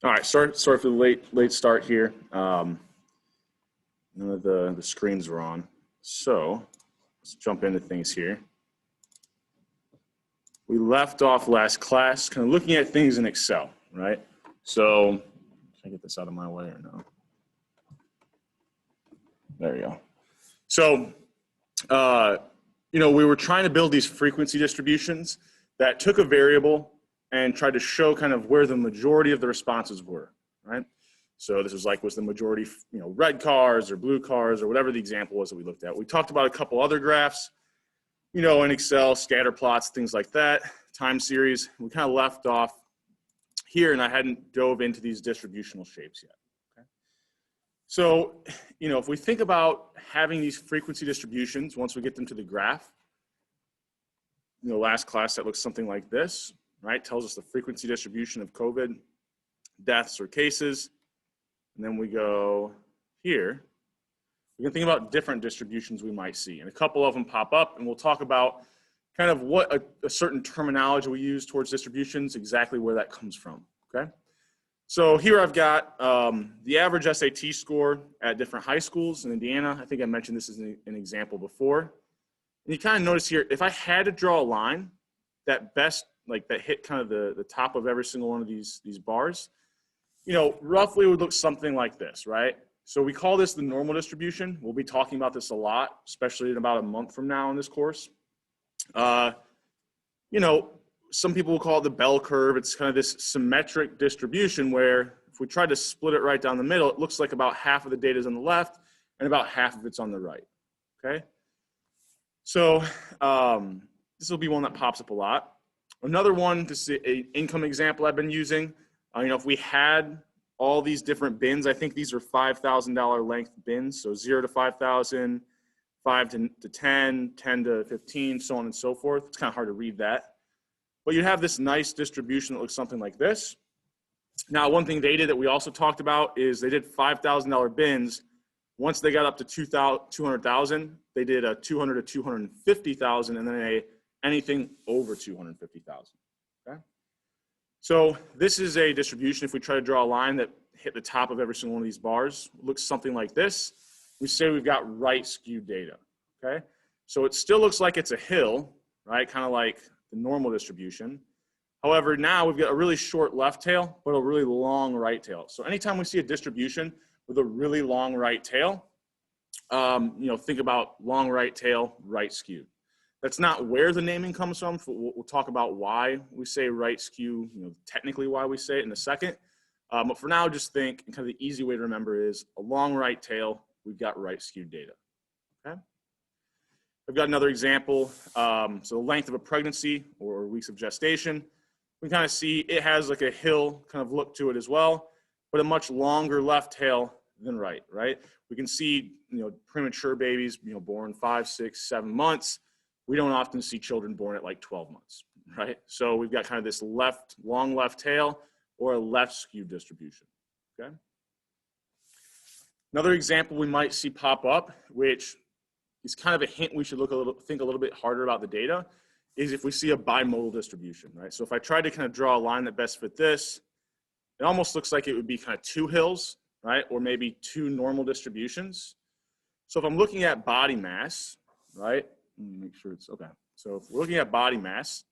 All right, sorry for the late start here. None of the screens were on. So let's jump into things here. We left off last class kind of looking at things in Excel, right? So can I get this out of my way or no? There we go. So, we were trying to build these frequency distributions that took a variable and tried to show kind of where the majority of the responses were, right? So this was the majority, red cars or blue cars or whatever the example was that we looked at. We talked about a couple other graphs, in Excel, scatter plots, things like that, time series. We kind of left off here and I hadn't dove into these distributional shapes yet. Okay? So, if we think about having these frequency distributions, once we get them to the graph, last class that looks something like this, right? Tells us the frequency distribution of COVID deaths or cases. And then we go here. We can think about different distributions we might see. And a couple of them pop up, and we'll talk about kind of what a certain terminology we use towards distributions, exactly where that comes from, okay? So here I've got the average SAT score at different high schools in Indiana. I think I mentioned this as an example before. And you kind of notice here, if I had to draw a line that that hit kind of the top of every single one of these bars, roughly it would look something like this, right? So we call this the normal distribution. We'll be talking about this a lot, especially in about a month from now in this course. Some people will call it the bell curve. It's kind of this symmetric distribution where if we try to split it right down the middle, it looks like about half of the data is on the left and about half of it's on the right, okay? So this will be one that pops up a lot. Another one, this is an income example I've been using. If we had all these different bins, I think these are $5,000 length bins, so 0 to 5,000, 5 to 10, 10 to 15, so on and so forth. It's kind of hard to read that. But you have this nice distribution that looks something like this. Now, one thing they did that we also talked about is they did $5,000 bins. Once they got up to 200,000, they did a 200 to 250,000, and then anything over 250,000. Okay. So this is a distribution. If we try to draw a line that hit the top of every single one of these bars, it looks something like this. We say we've got right skewed data. Okay. So it still looks like it's a hill, right? Kind of like the normal distribution. However, now we've got a really short left tail, but a really long right tail. So anytime we see a distribution with a really long right tail, think about long right tail, right skewed. That's not where the naming comes from. We'll talk about why we say right skew, technically why we say it in a second. But for now, just think, and kind of the easy way to remember is a long right tail, we've got right skewed data, okay? I've got another example. So the length of a pregnancy or weeks of gestation, we kind of see it has like a hill kind of look to it as well, but a much longer left tail than right? We can see, premature babies, born 5, 6, 7 months. We don't often see children born at like 12 months, right? So we've got kind of this long left tail or a left skewed distribution, okay? Another example we might see pop up, which is kind of a hint we should think a little bit harder about the data, is if we see a bimodal distribution, right? So if I tried to kind of draw a line that best fit this, it almost looks like it would be kind of two hills, right? Or maybe two normal distributions. So if I'm looking at body mass, right? Let me make sure it's okay. So if we're looking at body mass,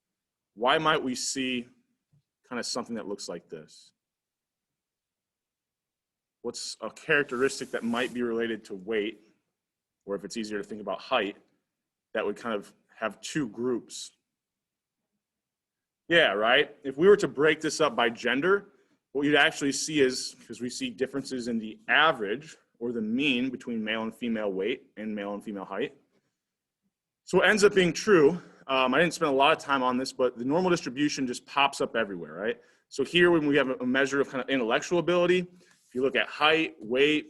why might we see kind of something that looks like this? What's a characteristic that might be related to weight, or if it's easier to think about height, that would kind of have two groups? Yeah, right? If we were to break this up by gender, what you'd actually see is, because we see differences in the average or the mean between male and female weight and male and female height. So what ends up being true, I didn't spend a lot of time on this, but the normal distribution just pops up everywhere, right? So here when we have a measure of kind of intellectual ability, if you look at height, weight,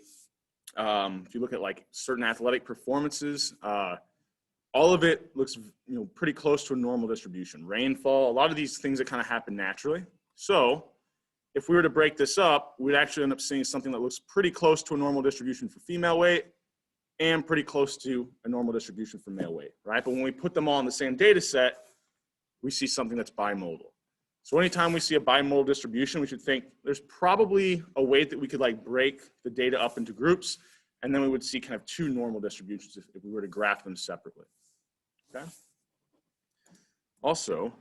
if you look at like certain athletic performances, all of it looks pretty close to a normal distribution. Rainfall, a lot of these things that kind of happen naturally. So if we were to break this up, we'd actually end up seeing something that looks pretty close to a normal distribution for female weight and pretty close to a normal distribution for male weight, right? But when we put them all in the same data set, we see something that's bimodal. So anytime we see a bimodal distribution, we should think there's probably a way that we could like break the data up into groups, and then we would see kind of two normal distributions if we were to graph them separately. Okay. Also,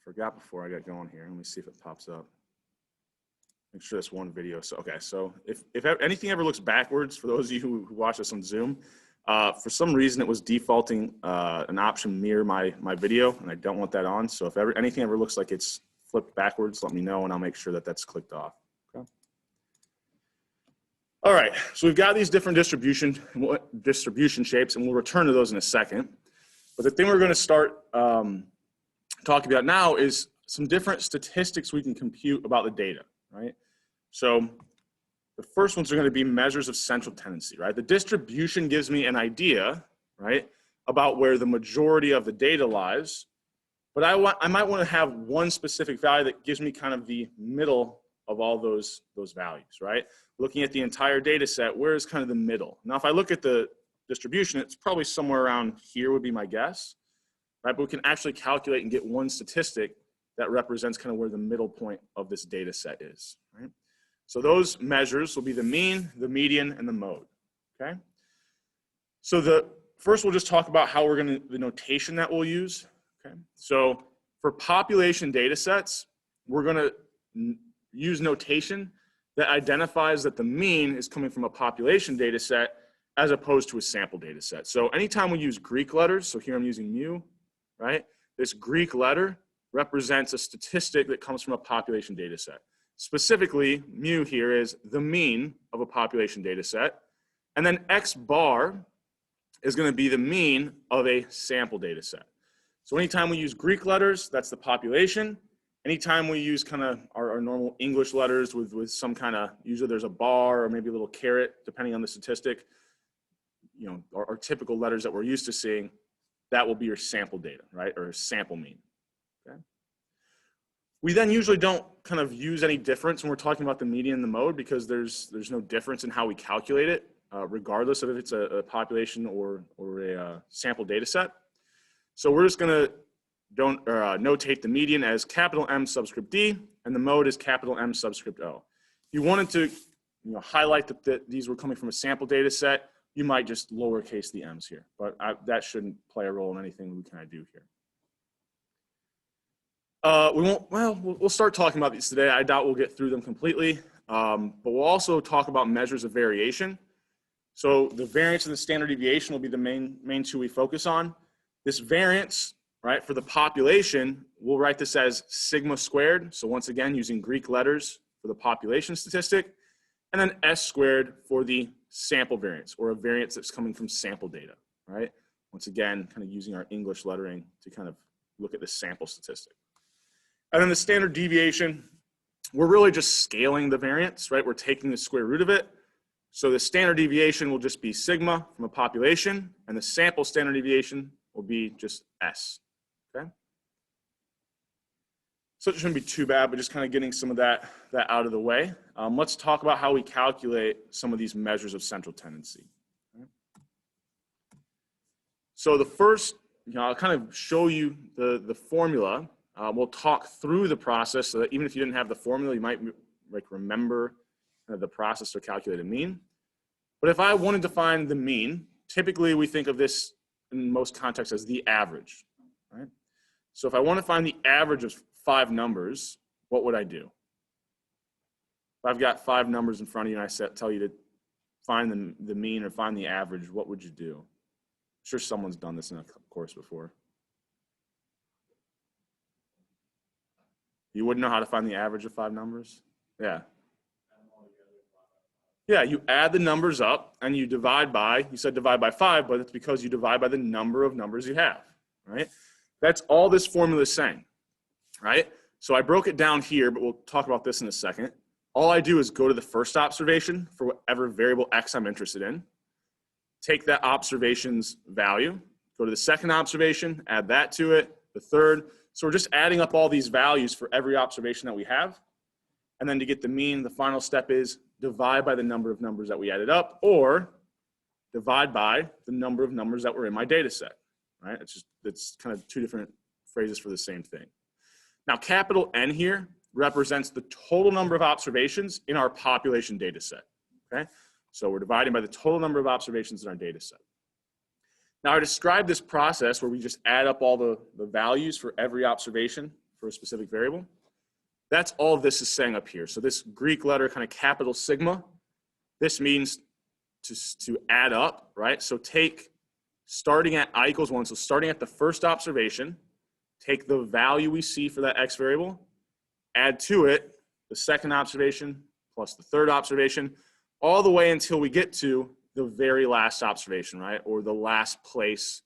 forgot before I got going here. Let me see if it pops up. Make sure that's one video. So okay, so if anything ever looks backwards, for those of you who watch this on Zoom, for some reason it was defaulting an option mirror my video, and I don't want that on. So if anything ever looks like it's flipped backwards, let me know and I'll make sure that that's clicked off. Okay. All right, so we've got these different distribution shapes, and we'll return to those in a second. But the thing we're going to start talking about now is some different statistics we can compute about the data, right? So the first ones are going to be measures of central tendency, right? The distribution gives me an idea, right, about where the majority of the data lies, but I might want to have one specific value that gives me kind of the middle of all those values, right? Looking at the entire data set, where is kind of the middle? Now, if I look at the distribution, it's probably somewhere around here would be my guess, right? But we can actually calculate and get one statistic that represents kind of where the middle point of this data set is, right? So those measures will be the mean, the median, and the mode, okay? So first we'll just talk about how the notation that we'll use, okay? So for population data sets, we're gonna use notation that identifies that the mean is coming from a population data set as opposed to a sample data set. So anytime we use Greek letters, so here I'm using mu, right? This Greek letter represents a statistic that comes from a population data set. Specifically, mu here is the mean of a population data set, and then X bar is going to be the mean of a sample data set. So anytime we use Greek letters, that's the population. Anytime we use kind of our normal English letters with some kind of, usually there's a bar or maybe a little caret, depending on the statistic, you know, our typical letters that we're used to seeing, that will be your sample data, right, or sample mean. Okay. We then usually don't kind of use any difference when we're talking about the median and the mode, because there's no difference in how we calculate it, regardless of if it's a population or a sample data set. So we're just going to notate the median as capital M subscript D, and the mode is capital M subscript O. If you wanted to highlight that these were coming from a sample data set, you might just lowercase the m's here, but that shouldn't play a role in anything we kind of do here. We'll start talking about these today. I doubt we'll get through them completely, but we'll also talk about measures of variation. So the variance and the standard deviation will be the main two we focus on. This variance, right, for the population, we'll write this as sigma squared. So once again, using Greek letters for the population statistic, and then S squared for the sample variance, or a variance that's coming from sample data, right? Once again, kind of using our English lettering to kind of look at the sample statistic. And then the standard deviation, we're really just scaling the variance, right? We're taking the square root of it. So the standard deviation will just be sigma from a population, and the sample standard deviation will be just S, okay? So it shouldn't be too bad, but just kind of getting some of that out of the way. Let's talk about how we calculate some of these measures of central tendency. Okay? So the first, I'll kind of show you the formula. We'll talk through the process so that even if you didn't have the formula, you might remember the process to calculate a mean. But if I wanted to find the mean, typically we think of this in most contexts as the average, right? So if I want to find the average of 5 numbers, what would I do? If I've got 5 numbers in front of you and I tell you to find the mean or find the average, what would you do? I'm sure someone's done this in a course before. You wouldn't know how to find the average of 5 numbers? Yeah. Yeah, you add the numbers up and you divide by, you said divide by 5, but it's because you divide by the number of numbers you have, right? That's all this formula is saying, right? So I broke it down here, but we'll talk about this in a second. All I do is go to the first observation for whatever variable X I'm interested in, take that observation's value, go to the second observation, add that to it, the third. So we're just adding up all these values for every observation that we have. And then to get the mean, the final step is divide by the number of numbers that we added up, or divide by the number of numbers that were in my data set, right? It's kind of 2 different phrases for the same thing. Now, capital N here represents the total number of observations in our population data set, okay? So we're dividing by the total number of observations in our data set. Now, I described this process where we just add up all the values for every observation for a specific variable. That's all this is saying up here. So this Greek letter, kind of capital sigma, this means to add up, right? So take, starting at I equals 1, so starting at the first observation, take the value we see for that x variable, add to it the second observation plus the third observation, all the way until we get to the very last observation, right? Or the last place,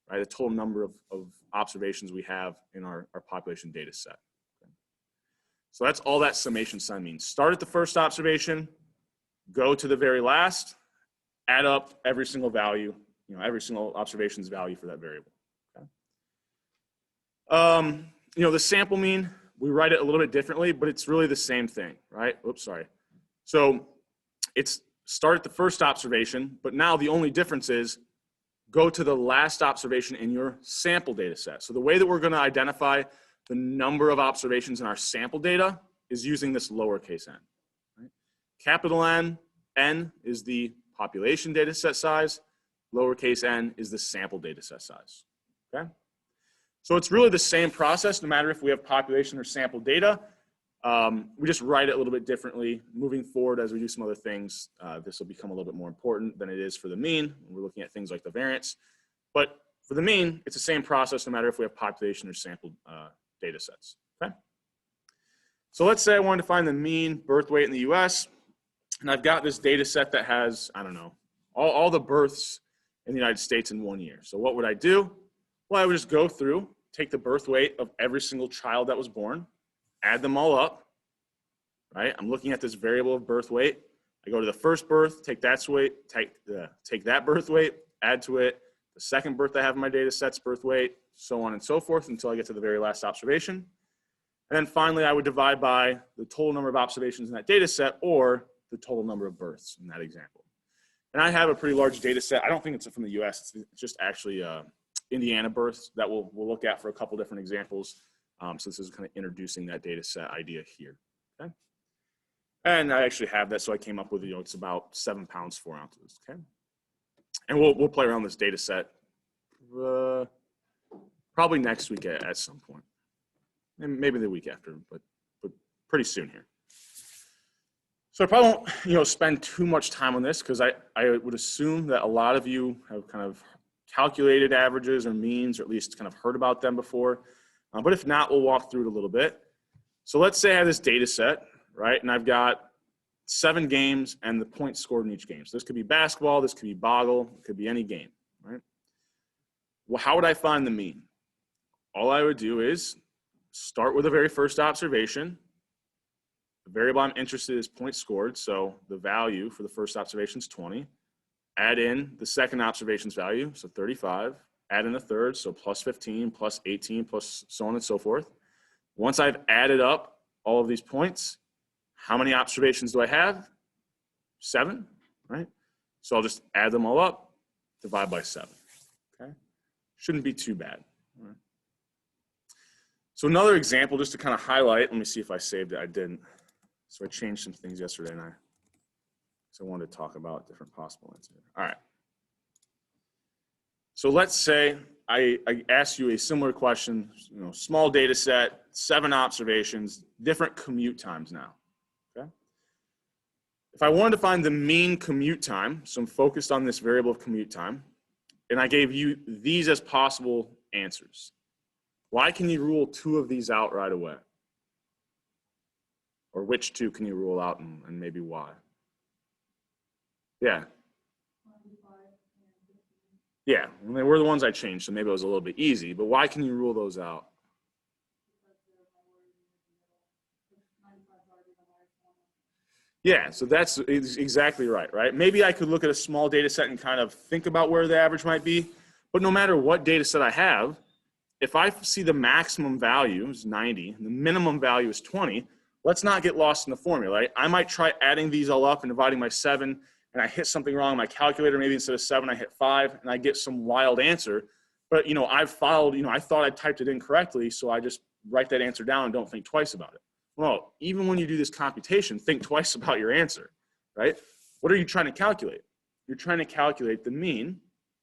right? The total number of observations we have in our population data set. Okay. So that's all that summation sign means. Start at the first observation, go to the very last, add up every single value, every single observation's value for that variable. Okay. The sample mean, we write it a little bit differently, but it's really the same thing, right? Oops, sorry. So it's start at the first observation, but now the only difference is go to the last observation in your sample data set. So the way that we're going to identify the number of observations in our sample data is using this lowercase n. Right? Capital N is the population data set size, lowercase n is the sample data set size. Okay? So it's really the same process no matter if we have population or sample data. We just write it a little bit differently. Moving forward, as we do some other things, this will become a little bit more important than it is for the mean. We're looking at things like the variance. But for the mean, it's the same process no matter if we have population or sample data sets. Okay? So let's say I wanted to find the mean birth weight in the US, and I've got this data set that has, I don't know, all the births in the United States in 1 year. So what would I do? Well, I would just go through, take the birth weight of every single child that was born, add them all up, right? I'm looking at this variable of birth weight. I go to the first birth, take that birth weight, add to it the second birth I have in my data set's birth weight, so on and so forth until I get to the very last observation. And then finally, I would divide by the total number of observations in that data set or the total number of births in that example. And I have a pretty large data set. I don't think it's from the US, it's just actually Indiana births that we'll look at for a couple different examples. So this is kind of introducing that data set idea here, okay? And I actually have that, so I came up with, it's about 7 pounds, 4 ounces, okay? And we'll play around this data set probably next week at some point. And maybe the week after, but pretty soon here. So I probably won't, spend too much time on this because I would assume that a lot of you have kind of calculated averages or means, or at least kind of heard about them before. But if not, we'll walk through it a little bit. So let's say I have this data set, right? And I've got 7 games and the points scored in each game. So this could be basketball, this could be boggle, it could be any game, right? Well, how would I find the mean? All I would do is start with the very first observation. The variable I'm interested in is points scored. So the value for the first observation is 20. Add in the second observation's value, so 35. Add in the third, so plus 15, plus 18, plus so on and so forth. Once I've added up all of these points, how many observations do I have? 7, right? So I'll just add them all up, divide by 7, okay? Shouldn't be too bad. All right. So another example, just to kind of highlight, let me see if I saved it, I didn't. So I changed some things yesterday, and I wanted to talk about different possible answers. All right. So let's say I ask you a similar question, small data set, 7 observations, different commute times now, okay? If I wanted to find the mean commute time, so I'm focused on this variable of commute time, and I gave you these as possible answers, why can you rule 2 of these out right away? Or which 2 can you rule out and maybe why? Yeah. Yeah, and they were the ones I changed, so maybe it was a little bit easy, but why can you rule those out? Yeah, so that's exactly right? Maybe I could look at a small data set and kind of think about where the average might be, but no matter what data set I have, if I see the maximum value is 90, and the minimum value is 20, let's not get lost in the formula, right? I might try adding these all up and dividing by 7, and I hit something wrong on my calculator, maybe instead of 7, I hit 5, and I get some wild answer. But, I've followed, I thought I typed it in correctly, so I just write that answer down and don't think twice about it. Well, even when you do this computation, think twice about your answer, right? What are you trying to calculate? You're trying to calculate the mean,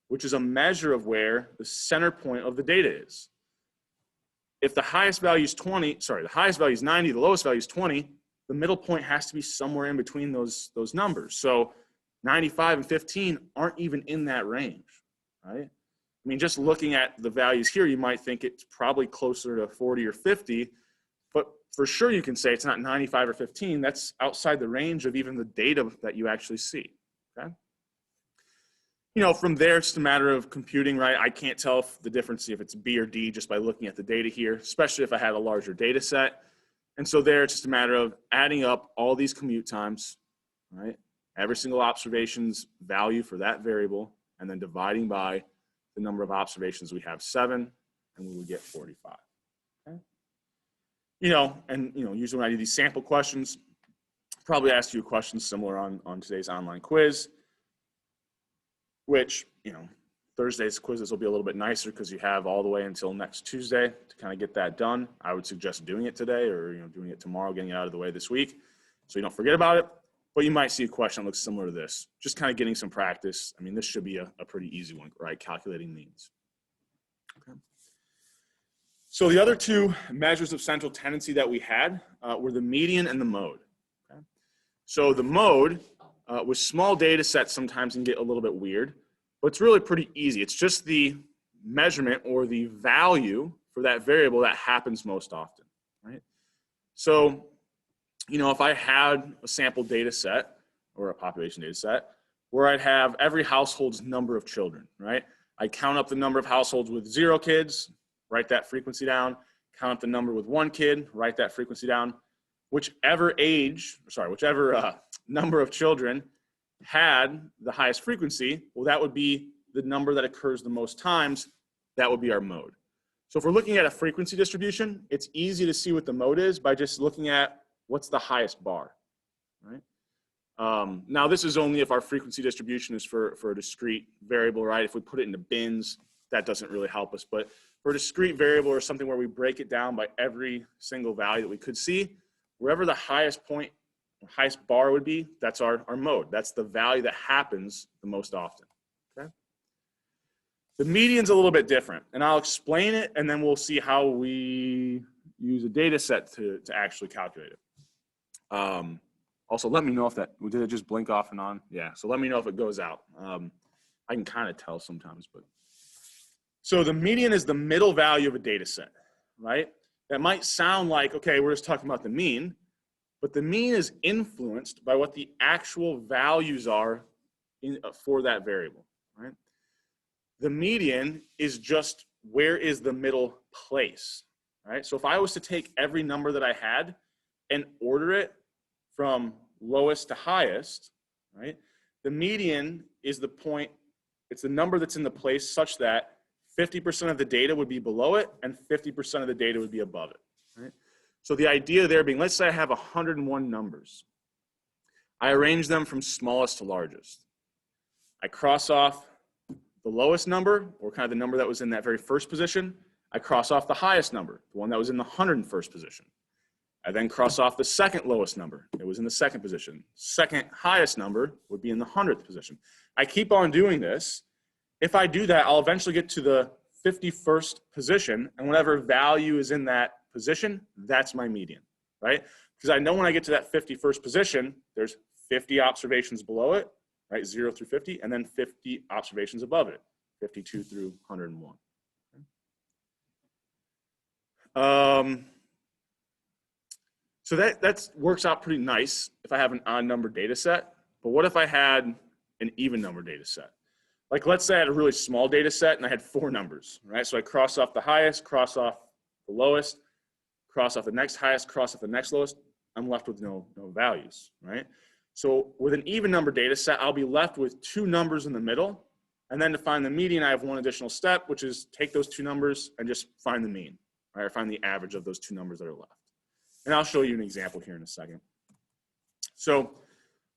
which is a measure of where the center point of the data is. If the highest value is 90, the lowest value is 20, the middle point has to be somewhere in between those numbers. So 95 and 15 aren't even in that range, right? I mean, just looking at the values here, you might think it's probably closer to 40 or 50, but for sure you can say it's not 95 or 15. That's outside the range of even the data that you actually see, okay? You know, from there, it's just a matter of computing, right? I can't tell if the difference, if it's B or D, just by looking at the data here, especially if I had a larger data set. And so there, it's just a matter of adding up all these commute times, right? Every single observation's value for that variable, and then dividing by the number of observations. We have 7, and we would get 45. Okay? You know, and usually when I do these sample questions, probably ask you a question similar on today's online quiz, which, Thursday's quizzes will be a little bit nicer because you have all the way until next Tuesday to kind of get that done. I would suggest doing it today or doing it tomorrow, getting it out of the way this week so you don't forget about it. But you might see a question that looks similar to this, just kind of getting some practice. I mean, this should be a pretty easy one, right? Calculating means. Okay. So the other two measures of central tendency that we had were the median and the mode. Okay. So the mode, with small data sets sometimes can get a little bit weird, but it's really pretty easy. It's just the measurement or the value for that variable that happens most often, right? So, if I had a sample data set or a population data set where I'd have every household's number of children, right? I'd count up the number of households with 0 kids, write that frequency down, count up the number with 1 kid, write that frequency down. Whichever number of children had the highest frequency, well, that would be the number that occurs the most times. That would be our mode. So if we're looking at a frequency distribution, it's easy to see what the mode is by just looking at what's the highest bar, right? Now, this is only if our frequency distribution is for a discrete variable, right? If we put it into bins, that doesn't really help us. But for a discrete variable or something where we break it down by every single value that we could see, wherever the highest point, highest bar would be, that's our mode. That's the value that happens the most often, okay? The median's a little bit different, and I'll explain it, and then we'll see how we use a data set to actually calculate it. Also, let me know if did it just blink off and on? Yeah, so let me know if it goes out. I can kind of tell sometimes, but. So the median is the middle value of a data set, right? That might sound like, okay, we're just talking about the mean, but the mean is influenced by what the actual values are for that variable, right? The median is just where is the middle place, right? So if I was to take every number that I had and order it from lowest to highest, right? The median is the point, it's the number that's in the place such that 50% of the data would be below it and 50% of the data would be above it, right? So the idea there being, let's say I have 101 numbers. I arrange them from smallest to largest. I cross off the lowest number, or kind of the number that was in that very first position. I cross off the highest number, the one that was in the 101st position. I then cross off the second lowest number. It was in the second position. Second highest number would be in the 100th position. I keep on doing this. If I do that, I'll eventually get to the 51st position, and whatever value is in that position, that's my median, right? Because I know when I get to that 51st position, there's 50 observations below it, right? 0 through 50, and then 50 observations above it, 52 through 101. So that works out pretty nice if I have an odd number data set. But what if I had an even number data set? Like, let's say I had a really small data set and I had 4 numbers, right? So I cross off the highest, cross off the lowest, cross off the next highest, cross off the next lowest. I'm left with no values, right? So with an even number data set, I'll be left with 2 numbers in the middle. And then to find the median, I have one additional step, which is take those 2 numbers and just find the mean, right? Or find the average of those 2 numbers that are left. And I'll show you an example here in a second. So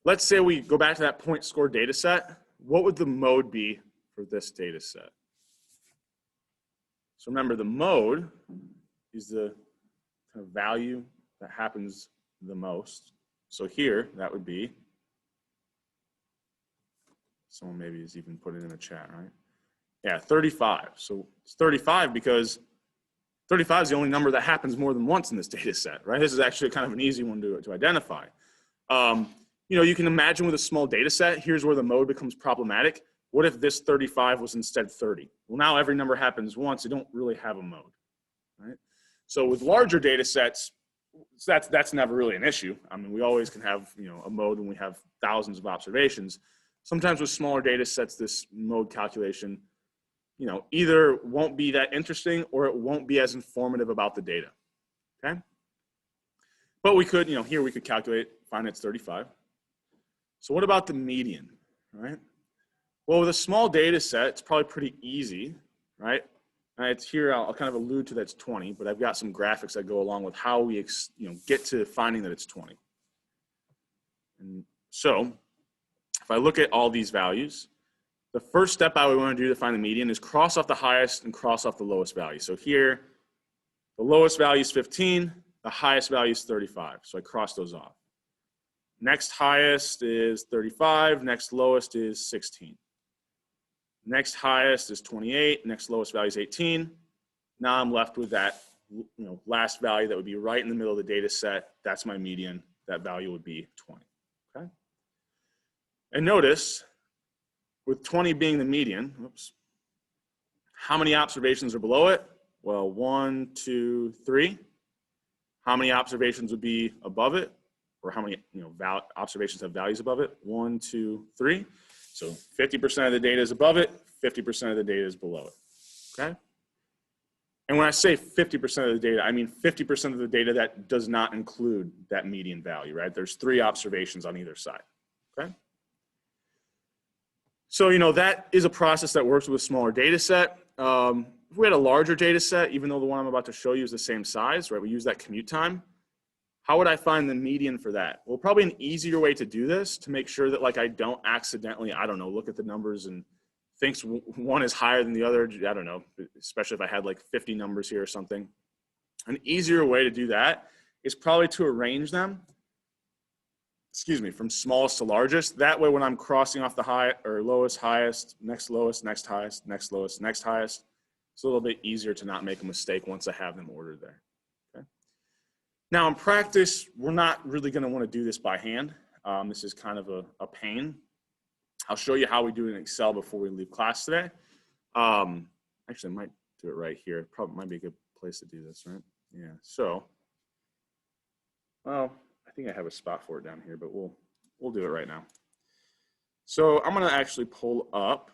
let's say we go back to that point score data set. What would the mode be for this data set? So remember, the mode is the kind of value that happens the most. So here, that would be, someone maybe has even put it in the chat, right? Yeah, 35. So it's 35 because 35 is the only number that happens more than once in this data set, right? This is actually kind of an easy one to identify. You know, you can imagine with a small data set, here's where the mode becomes problematic. What if this 35 was instead 30? Well, now every number happens once. You don't really have a mode, right? So with larger data sets, that's never really an issue. I mean, we always can have, you know, a mode when we have thousands of observations. Sometimes with smaller data sets, this mode calculation, you know, either won't be that interesting or it won't be as informative about the data, okay? But we could, you know, here we could calculate, find it's 35. So what about the median, right? Well, with a small data set, it's probably pretty easy, right? It's here, I'll kind of allude to that's 20, but I've got some graphics that go along with how we, you know, get to finding that it's 20. And so if I look at all these values, the first step I would want to do to find the median is cross off the highest and cross off the lowest value. So here, the lowest value is 15, the highest value is 35. So I cross those off. Next highest is 35, next lowest is 16. Next highest is 28, next lowest value is 18. Now I'm left with that, you know, last value that would be right in the middle of the data set. That's my median. That value would be 20, okay? And notice, with 20 being the median, oops, how many observations are below it? Well, 1, 2, 3. How many observations would be above it? Or how many, you know, observations have values above it? 1, 2, 3. So 50% of the data is above it, 50% of the data is below it, okay? And when I say 50% of the data, I mean 50% of the data that does not include that median value, right? There's 3 observations on either side, okay? So, you know, that is a process that works with a smaller data set. If we had a larger data set, even though the one I'm about to show you is the same size, right? We use that commute time. How would I find the median for that? Well, probably an easier way to do this to make sure that, like, I don't accidentally, I don't know, look at the numbers and thinks one is higher than the other. I don't know, especially if I had like 50 numbers here or something. An easier way to do that is probably to arrange them, excuse me, from smallest to largest. That way, when I'm crossing off the high or lowest, highest, next lowest, next highest, next lowest, next highest, it's a little bit easier to not make a mistake once I have them ordered there. Now, in practice, we're not really going to want to do this by hand. This is kind of a pain. I'll show you how we do it in Excel before we leave class today. Actually, I might do it right here. Probably might be a good place to do this, right? Yeah, so, well, I think I have a spot for it down here, but we'll do it right now. So I'm going to actually pull up.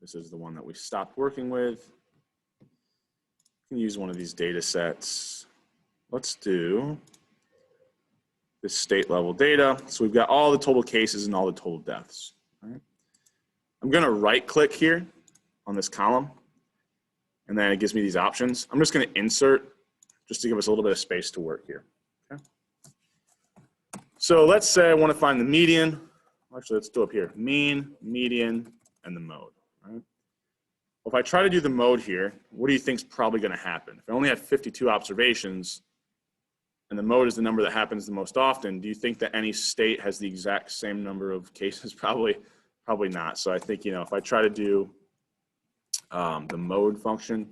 This is the one that we stopped working with. You can use one of these data sets. Let's do this state level data. So we've got all the total cases and all the total deaths. Right? I'm going to right click here on this column, and then it gives me these options. I'm just going to insert just to give us a little bit of space to work here. Okay? So let's say I want to find the median. Actually, let's do up here. Mean, median, and the mode. Right? Well, if I try to do the mode here, what do you think is probably going to happen? If I only have 52 observations and the mode is the number that happens the most often, do you think that any state has the exact same number of cases? Probably not. So I think, you know, if I try to do the mode function,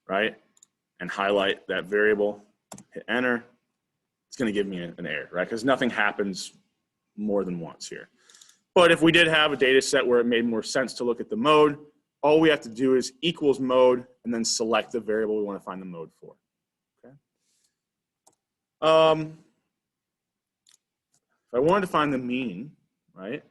right, and highlight that variable, hit enter, it's going to give me an error, right? Because nothing happens more than once here. But if we did have a data set where it made more sense to look at the mode, all we have to do is equals mode and then select the variable we want to find the mode for. Okay. If I wanted to find the mean, right?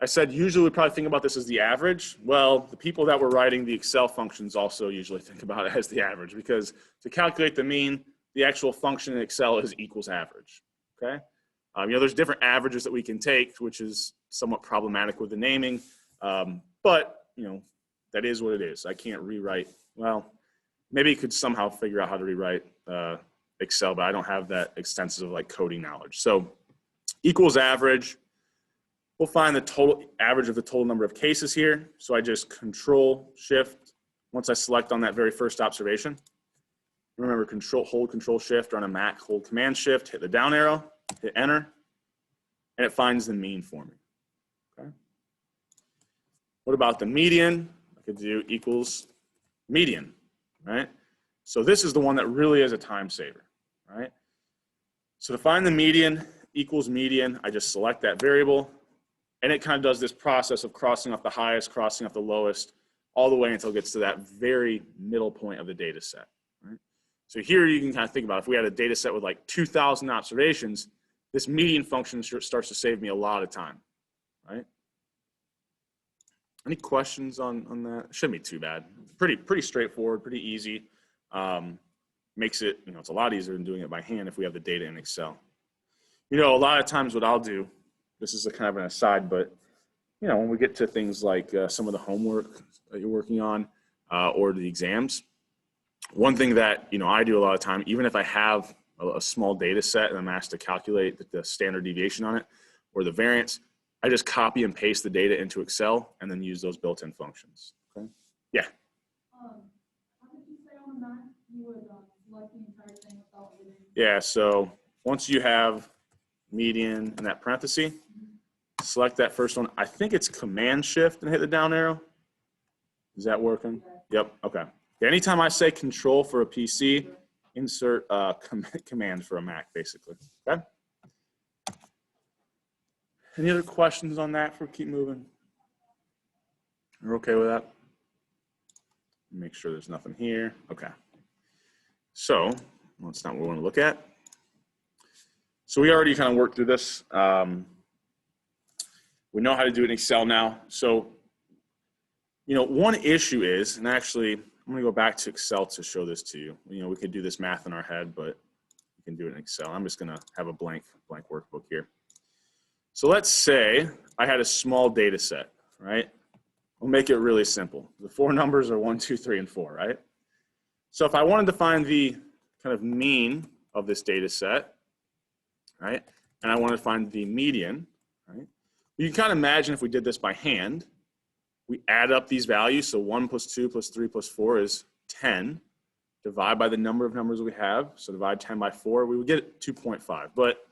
I said usually we probably think about this as the average. Well, the people that were writing the Excel functions also usually think about it as the average, because to calculate the mean, the actual function in Excel is equals average. Okay. You know, there's different averages that we can take, which is somewhat problematic with the naming, but you know, that is what it is. I can't rewrite. Well, maybe you could somehow figure out how to rewrite Excel, but I don't have that extensive like coding knowledge. So equals average. We'll find the total average of the total number of cases here. So I just Control Shift once I select on that very first observation, remember hold Control Shift, or on a Mac, hold Command Shift, hit the down arrow, hit Enter, and it finds the mean for me. Okay. What about the median? I could do equals median, right? So this is the one that really is a time saver, right? So to find the median equals median, I just select that variable, and it kind of does this process of crossing off the highest, crossing off the lowest, all the way until it gets to that very middle point of the data set, right? So here you can kind of think about, if we had a data set with like 2,000 observations, this median function starts to save me a lot of time, right? Any questions on that? It shouldn't be too bad. Pretty straightforward, pretty easy. Makes it, it's a lot easier than doing it by hand if we have the data in Excel. A lot of times what I'll do, this is a kind of an aside, but when we get to things like some of the homework that you're working on or the exams, one thing that I do a lot of time, even if I have a small data set and I'm asked to calculate the standard deviation on it or the variance, I just copy and paste the data into Excel and then use those built-in functions. Okay. Yeah. How did you say on the Mac you would select the entire thing without hitting? Yeah. So once you have median in that parenthesis, select that first one. I think it's Command Shift and hit the down arrow. Is that working? Okay. Yep. Okay. Anytime I say Control for a PC, insert Command for a Mac, basically. Okay. Any other questions on that before we keep moving? You're okay with that? Make sure there's nothing here. Okay. So, well, that's not what we want to look at. So we already kind of worked through this. We know how to do it in Excel now. So, one issue is, and actually, I'm going to go back to Excel to show this to you. We could do this math in our head, but we can do it in Excel. I'm just going to have a blank workbook here. So let's say I had a small data set, right? We'll make it really simple. The four numbers are 1, 2, 3, and 4, right? So if I wanted to find the kind of mean of this data set, right? And I want to find the median, right? You can kind of imagine if we did this by hand, we add up these values. So 1 plus 2 plus 3 plus 4 is 10. Divide by the number of numbers we have. So divide 10 by 4, we would get 2.5. But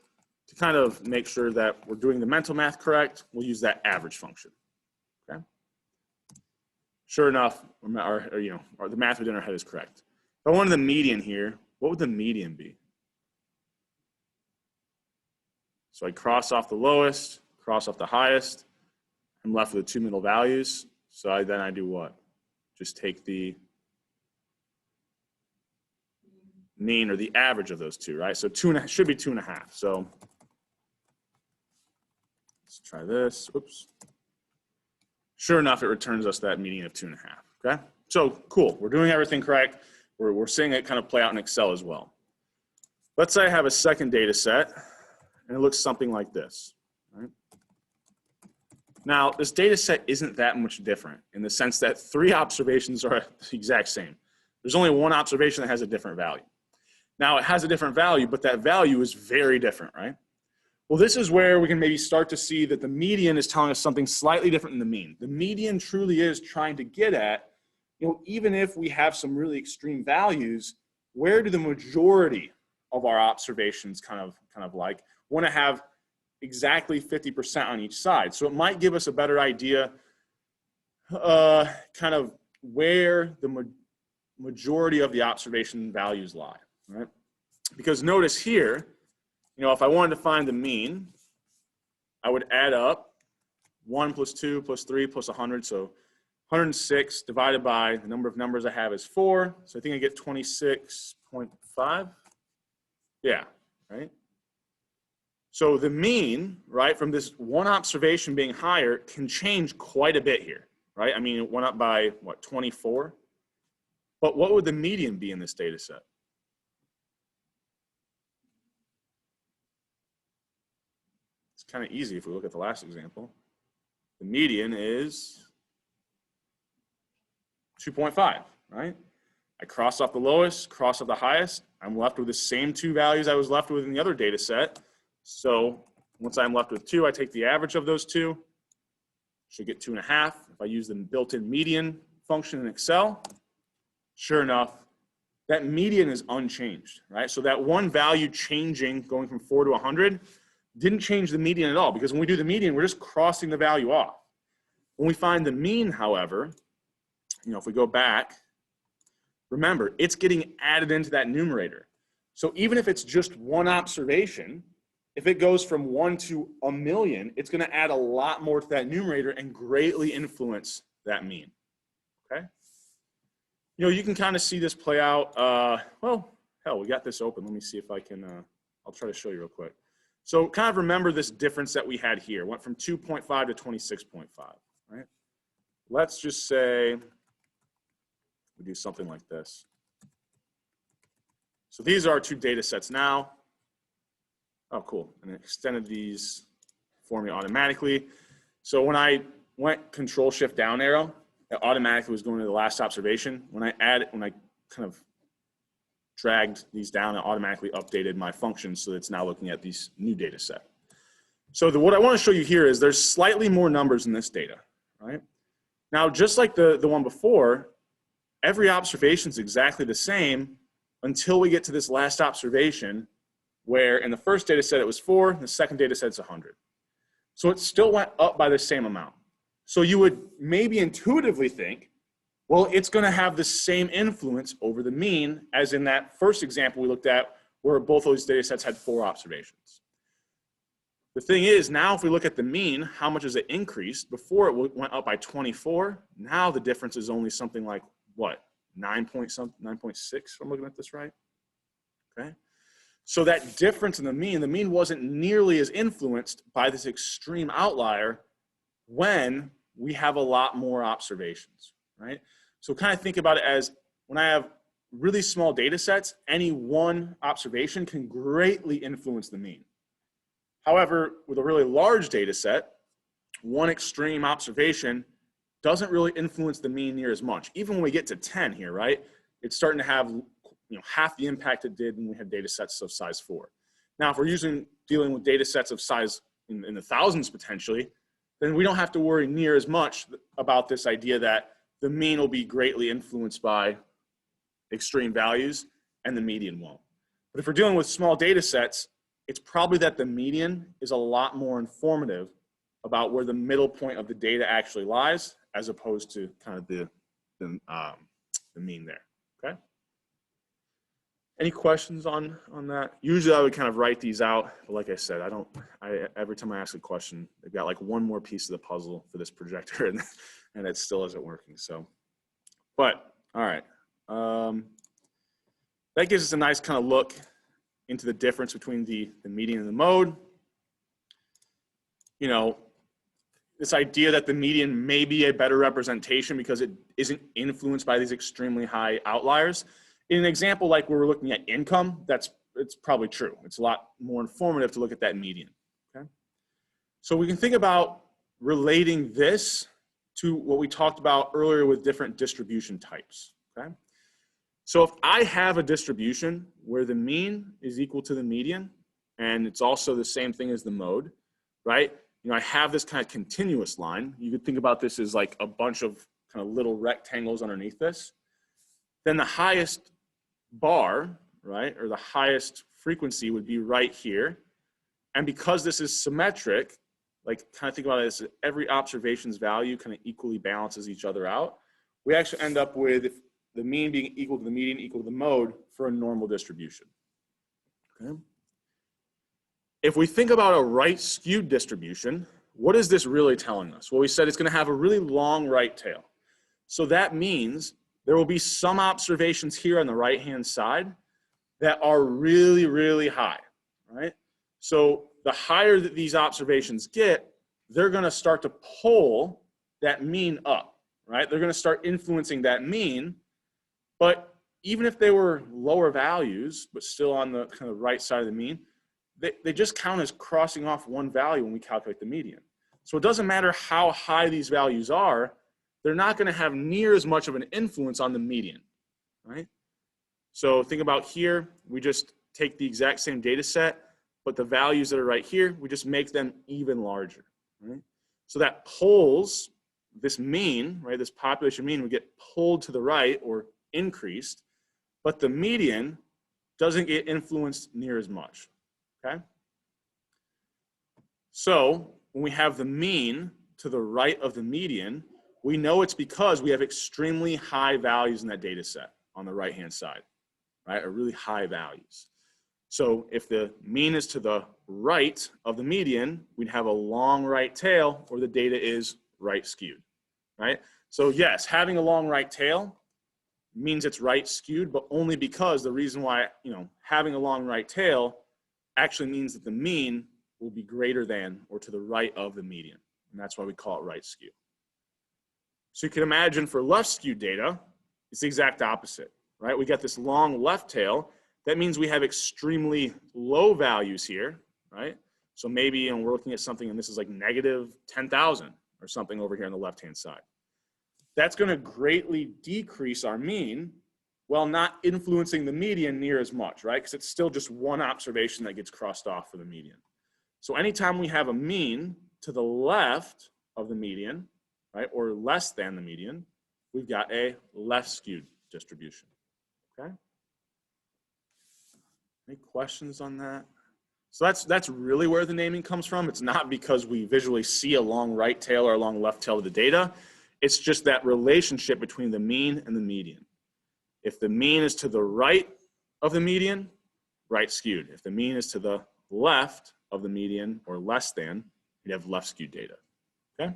to kind of make sure that we're doing the mental math correct, we'll use that average function. Okay. Sure enough, the math we did in our head is correct. If I wanted the median here, what would the median be? So I cross off the lowest, cross off the highest. I'm left with the two middle values. So then I do what? Just take the mean or the average of those two, right? So should be 2.5. So let's try this. Oops. Sure enough, it returns us that median of 2.5. Okay. So cool. We're doing everything correct. We're seeing it kind of play out in Excel as well. Let's say I have a second data set, and it looks something like this. Right? Now, this data set isn't that much different in the sense that 3 observations are the exact same. There's only one observation that has a different value. Now, it has a different value, but that value is very different, right? Well, this is where we can maybe start to see that the median is telling us something slightly different than the mean. The median truly is trying to get at, even if we have some really extreme values, where do the majority of our observations kind of like want to have exactly 50% on each side. So it might give us a better idea kind of where the majority of the observation values lie, right? Because notice here, if I wanted to find the mean, I would add up 1 plus 2 plus 3 plus 100. So 106 divided by the number of numbers I have is 4. So I think I get 26.5. Yeah, right? So the mean, right, from this one observation being higher can change quite a bit here, right? I mean, it went up by, what, 24? But what would the median be in this data set? It's kind of easy if we look at the last example. The median is 2.5, right? I cross off the lowest, cross off the highest. I'm left with the same 2 values I was left with in the other data set. So once I'm left with 2, I take the average of those 2. Should get 2.5. If I use the built-in median function in Excel, sure enough, that median is unchanged, right? So that one value changing, going from 4 to 100, didn't change the median at all, because when we do the median, we're just crossing the value off. When we find the mean, however, if we go back, remember, it's getting added into that numerator. So even if it's just one observation, if it goes from 1 to 1,000,000, it's going to add a lot more to that numerator and greatly influence that mean, okay? You can kind of see this play out. Well, hell, we got this open. Let me see if I can, I'll try to show you real quick. So kind of remember this difference that we had here. Went from 2.5 to 26.5, right? Let's just say we do something like this. So these are our two data sets now. Oh, cool. And it extended these for me automatically. So when I went Control-Shift down arrow, it automatically was going to the last observation. When I kind of dragged these down, it automatically updated my function so that it's now looking at these new data set. So what I want to show you here is there's slightly more numbers in this data, right? Now, just like the one before, every observation is exactly the same until we get to this last observation, where in the first data set it was 4, the second data set is 100. So it still went up by the same amount. So you would maybe intuitively think, well, it's going to have the same influence over the mean as in that first example we looked at where both those data sets had 4 observations. The thing is, now if we look at the mean, how much has it increased? Before it went up by 24. Now the difference is only something like, what, 9.6, if I'm looking at this right? Okay. So that difference in the mean wasn't nearly as influenced by this extreme outlier when we have a lot more observations, right? So kind of think about it as when I have really small data sets, any one observation can greatly influence the mean. However, with a really large data set, one extreme observation doesn't really influence the mean near as much. Even when we get to 10 here, right? It's starting to have half the impact it did when we had data sets of size 4. Now, if we're dealing with data sets of size in the thousands potentially, then we don't have to worry near as much about this idea that the mean will be greatly influenced by extreme values and the median won't. But if we're dealing with small data sets, it's probably that the median is a lot more informative about where the middle point of the data actually lies, as opposed to kind of the mean there, okay? Any questions on that? Usually I would kind of write these out, but like I said, every time I ask a question, they've got like one more piece of the puzzle for this projector and it still isn't working, so. But, all right. That gives us a nice kind of look into the difference between the median and the mode. This idea that the median may be a better representation because it isn't influenced by these extremely high outliers. In an example like where we're looking at income, it's probably true. It's a lot more informative to look at that median, okay? So we can think about relating this to what we talked about earlier with different distribution types, okay? So if I have a distribution where the mean is equal to the median, and it's also the same thing as the mode, right? I have this kind of continuous line. You could think about this as like a bunch of kind of little rectangles underneath this. Then the highest bar, right, or the highest frequency would be right here. And because this is symmetric, like kind of think about it as every observation's value kind of equally balances each other out, we actually end up with the mean being equal to the median equal to the mode for a normal distribution, okay? If we think about a right skewed distribution, what is this really telling us? Well, we said it's going to have a really long right tail. So that means there will be some observations here on the right-hand side that are really, really high, right? So the higher that these observations get, they're going to start to pull that mean up, right? They're going to start influencing that mean. But even if they were lower values, but still on the kind of right side of the mean, they just count as crossing off one value when we calculate the median. So it doesn't matter how high these values are, they're not going to have near as much of an influence on the median, right? So think about here, we just take the exact same data set, but the values that are right here, we just make them even larger, right? So that pulls this mean, right, this population mean would get pulled to the right or increased, but the median doesn't get influenced near as much, okay? So when we have the mean to the right of the median, we know it's because we have extremely high values in that data set on the right-hand side, right? Or really high values. So if the mean is to the right of the median, we'd have a long right tail where the data is right skewed, right? So yes, having a long right tail means it's right skewed, but only because the reason why, having a long right tail actually means that the mean will be greater than or to the right of the median. And that's why we call it right skew. So you can imagine for left skewed data, it's the exact opposite, right? We got this long left tail. That means we have extremely low values here, right? So maybe we're looking at something and this is like negative 10,000 or something over here on the left-hand side. That's going to greatly decrease our mean while not influencing the median near as much, right? Because it's still just one observation that gets crossed off for the median. So anytime we have a mean to the left of the median, right, or less than the median, we've got a left skewed distribution, okay? Any questions on that? So that's really where the naming comes from. It's not because we visually see a long right tail or a long left tail of the data. It's just that relationship between the mean and the median. If the mean is to the right of the median, right skewed. If the mean is to the left of the median or less than, you'd have left skewed data, okay?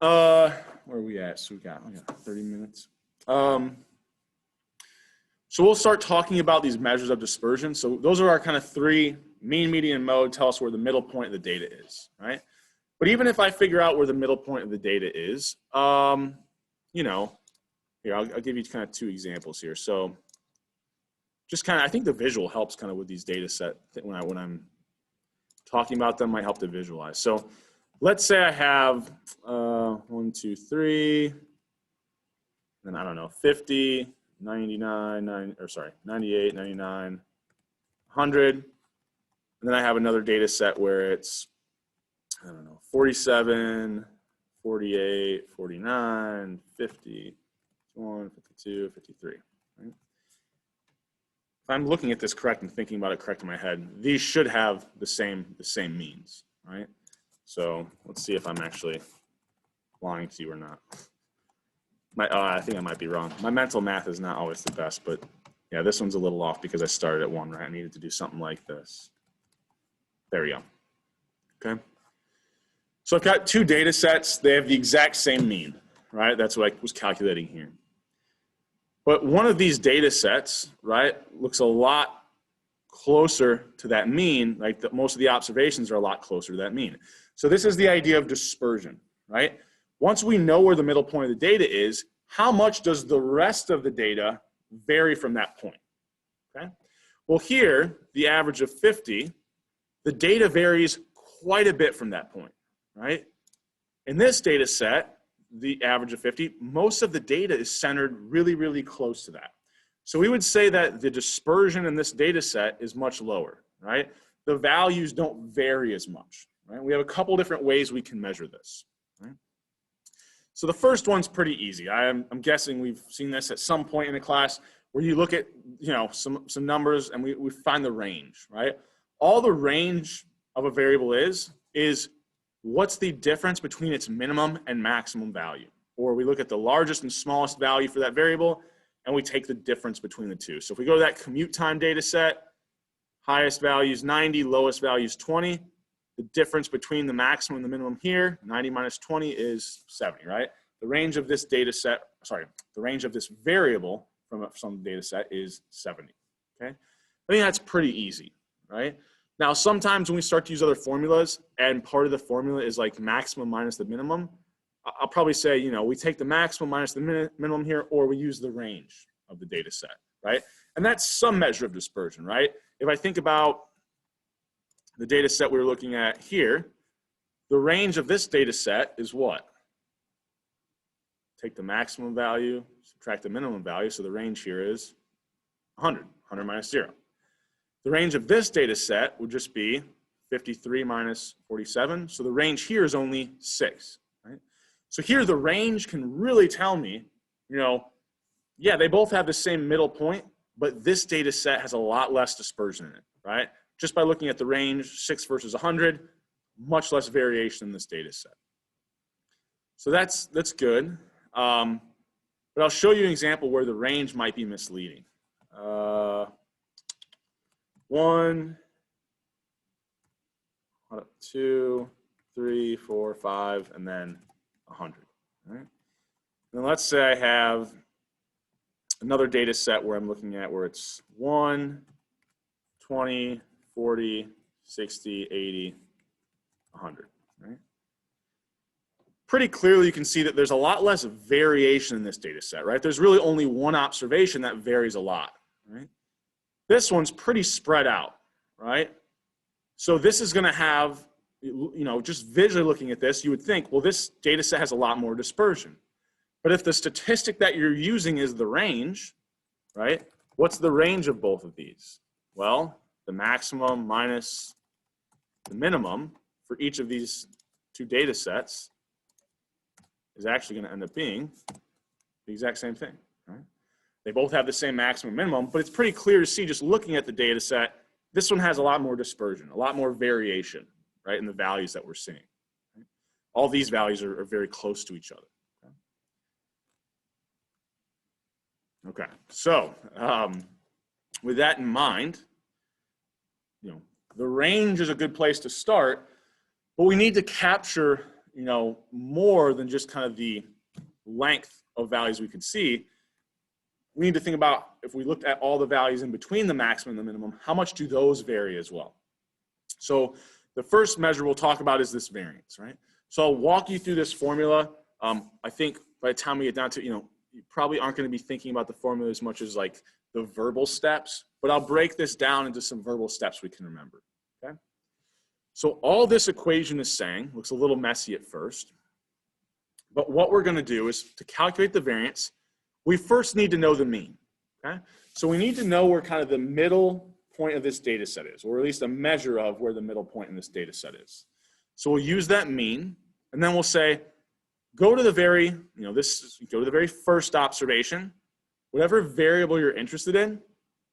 Where are we at? So we got 30 minutes. So we'll start talking about these measures of dispersion. So those are our kind of three: mean, median, and mode. Tell us where the middle point of the data is, right? But even if I figure out where the middle point of the data is, here, I'll give you kind of two examples here. So just kind of, I think the visual helps kind of with these data set when I'm talking about them, might help to visualize. So let's say I have 1, 2, 3, and I don't know, 50, 98, 99, 100. And then I have another data set where it's, 47, 48, 49, 50, 51, 52, 53. Right? If I'm looking at this correct and thinking about it correct in my head, these should have the same means, right? So let's see if I'm actually lying to you or not. I think I might be wrong. My mental math is not always the best, but yeah, this one's a little off because I started at 1, right? I needed to do something like this. There we go. Okay. So I've got two data sets. They have the exact same mean, right? That's what I was calculating here. But one of these data sets, right, looks a lot closer to that mean, like most of the observations are a lot closer to that mean. So this is the idea of dispersion, right? Once we know where the middle point of the data is, how much does the rest of the data vary from that point, okay? Well, here, the average of 50, the data varies quite a bit from that point, right? In this data set, the average of 50, most of the data is centered really, really close to that. So we would say that the dispersion in this data set is much lower, right? The values don't vary as much, right? We have a couple different ways we can measure this, right? So the first one's pretty easy. I'm guessing we've seen this at some point in the class where you look at, some numbers and we find the range, right? All the range of a variable is what's the difference between its minimum and maximum value. Or we look at the largest and smallest value for that variable and we take the difference between the two. So if we go to that commute time data set, highest value is 90, lowest value is 20. The difference between the maximum and the minimum here, 90 minus 20 is 70, right? The range of this data set, the range of this variable from some data set is 70, okay? I think that's pretty easy, right? Now, sometimes when we start to use other formulas and part of the formula is like maximum minus the minimum, I'll probably say, we take the maximum minus the minimum here, or we use the range of the data set, right? And that's some measure of dispersion, right? If I think about the data set we were looking at here, the range of this data set is what? Take the maximum value, subtract the minimum value, so the range here is 100 minus 0. The range of this data set would just be 53 minus 47, so the range here is only 6, right? So here the range can really tell me yeah, they both have the same middle point, but this data set has a lot less dispersion in it, right? Just by looking at the range, 6 versus 100, much less variation in this data set. So that's good. But I'll show you an example where the range might be misleading. 1, 2, 3, 4, 5, and then 100. Right? And let's say I have another data set where I'm looking at where it's 1, 20, 40, 60, 80, 100. Right? Pretty clearly you can see that there's a lot less variation in this data set, right? There's really only one observation that varies a lot, right? This one's pretty spread out, right? So this is gonna have, just visually looking at this, you would think, well, this data set has a lot more dispersion. But if the statistic that you're using is the range, right? What's the range of both of these? Well, the maximum minus the minimum for each of these two data sets is actually going to end up being the exact same thing. Right? They both have the same maximum minimum, but it's pretty clear to see just looking at the data set, this one has a lot more dispersion, a lot more variation, right, in the values that we're seeing. Right? All these values are very close to each other. Okay, so with that in mind, the range is a good place to start, but we need to capture, more than just kind of the length of values we could see. We need to think about, if we looked at all the values in between the maximum and the minimum, how much do those vary as well? So the first measure we'll talk about is this variance, right? So I'll walk you through this formula. I think by the time we get down to, you probably aren't going to be thinking about the formula as much as like the verbal steps, but I'll break this down into some verbal steps we can remember, okay? So all this equation is saying, looks a little messy at first, but what we're going to do is to calculate the variance, we first need to know the mean, okay? So we need to know where kind of the middle point of this data set is, or at least a measure of where the middle point in this data set is. So we'll use that mean, and then we'll say, go to the very, go to the very first observation, whatever variable you're interested in,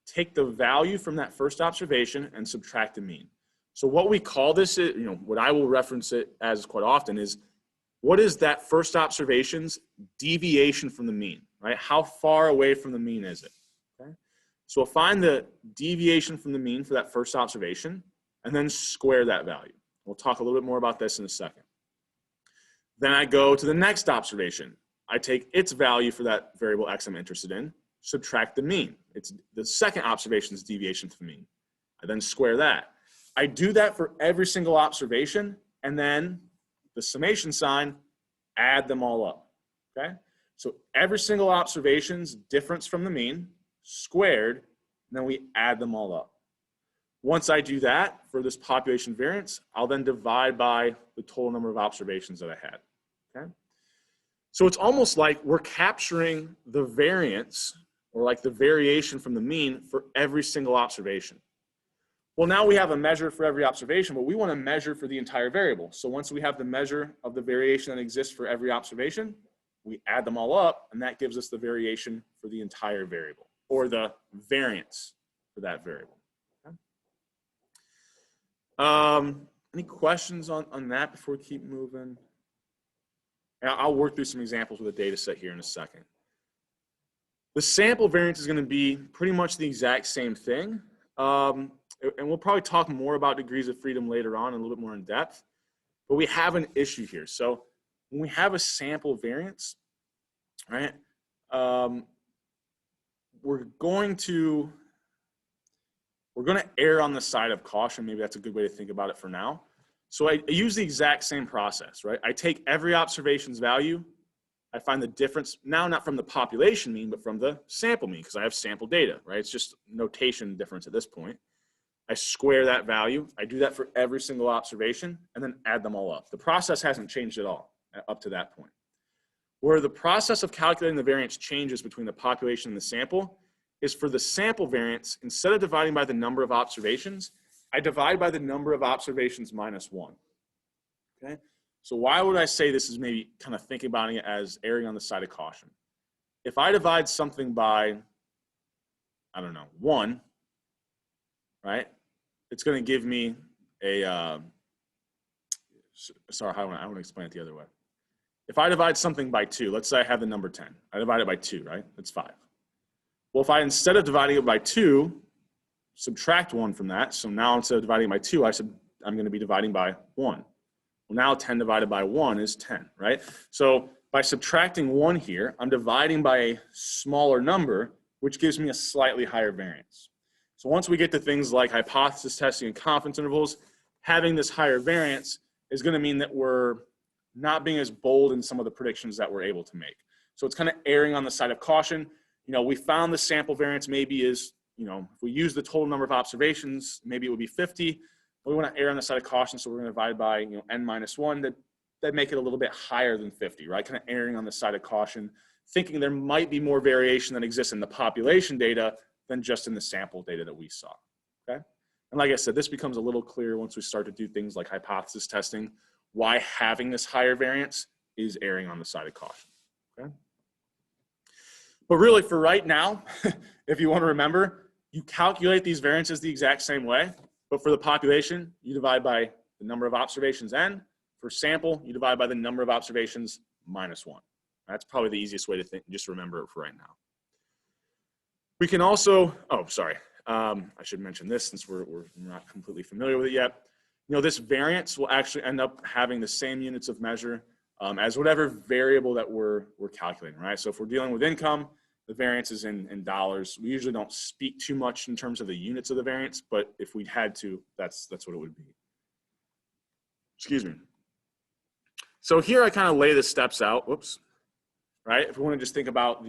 take the value from that first observation and subtract the mean. So what we call this, what I will reference it as quite often is, what is that first observation's deviation from the mean, right? How far away from the mean is it, okay? So we'll find the deviation from the mean for that first observation and then square that value. We'll talk a little bit more about this in a second. Then I go to the next observation. I take its value for that variable x I'm interested in, subtract the mean. It's the second observation's deviation from the mean. I then square that. I do that for every single observation, and then the summation sign, add them all up, okay? So every single observation's difference from the mean, squared, and then we add them all up. Once I do that for this population variance, I'll then divide by the total number of observations that I had, okay? So it's almost like we're capturing the variance, or like the variation from the mean for every single observation. Well, now we have a measure for every observation, but we want to measure for the entire variable. So once we have the measure of the variation that exists for every observation, we add them all up, and that gives us the variation for the entire variable, or the variance for that variable. Okay? Any questions on that before we keep moving? And I'll work through some examples with a data set here in a second. The sample variance is going to be pretty much the exact same thing. And we'll probably talk more about degrees of freedom later on, a little bit more in depth, but we have an issue here. So when we have a sample variance, right, we're going to err on the side of caution. Maybe that's a good way to think about it for now. So I use the exact same process, right? I take every observation's value. I find the difference, now not from the population mean, but from the sample mean, because I have sample data, right? It's just notation difference at this point. I square that value. I do that for every single observation and then add them all up. The process hasn't changed at all up to that point. Where the process of calculating the variance changes between the population and the sample is for the sample variance, instead of dividing by the number of observations, I divide by the number of observations minus 1. Okay? So why would I say this is maybe kind of thinking about it as erring on the side of caution? if I divide something by, I don't know, 1, right? It's going to give me a, sorry, I want to explain it the other way. If I divide something by 2, let's say I have the number 10. I divide it by 2, right? That's 5. Well, if I, instead of dividing it by 2, subtract 1 from that, so now instead of dividing by 2, I'm going to be dividing by 1. Well, now 10 divided by 1 is 10, right? So by subtracting 1 here, I'm dividing by a smaller number, which gives me a slightly higher variance. So once we get to things like hypothesis testing and confidence intervals, having this higher variance is going to mean that we're not being as bold in some of the predictions that we're able to make. So it's kind of erring on the side of caution. You know, we found the sample variance maybe is, you know, if we use the total number of observations, maybe it would be 50. But we want to err on the side of caution, so we're going to divide by, you know, n-1 that make it a little bit higher than 50, right? Kind of erring on the side of caution, thinking there might be more variation that exists in the population data than just in the sample data that we saw, okay? And like I said, this becomes a little clearer once we start to do things like hypothesis testing, why having this higher variance is erring on the side of caution, okay? But really for right now, if you want to remember, you calculate these variances the exact same way, but for the population, you divide by the number of observations n. For sample, you divide by the number of observations minus 1. That's probably the easiest way to think, just remember it for right now. We can also, oh, sorry. I should mention this since we're not completely familiar with it yet. You know, this variance will actually end up having the same units of measure as whatever variable that we're calculating, right? So if we're dealing with income, the variance is in dollars. We usually don't speak too much in terms of the units of the variance, but if we had to, that's what it would be. Excuse me. So here I kind of lay the steps out, whoops, right? If we want to just think about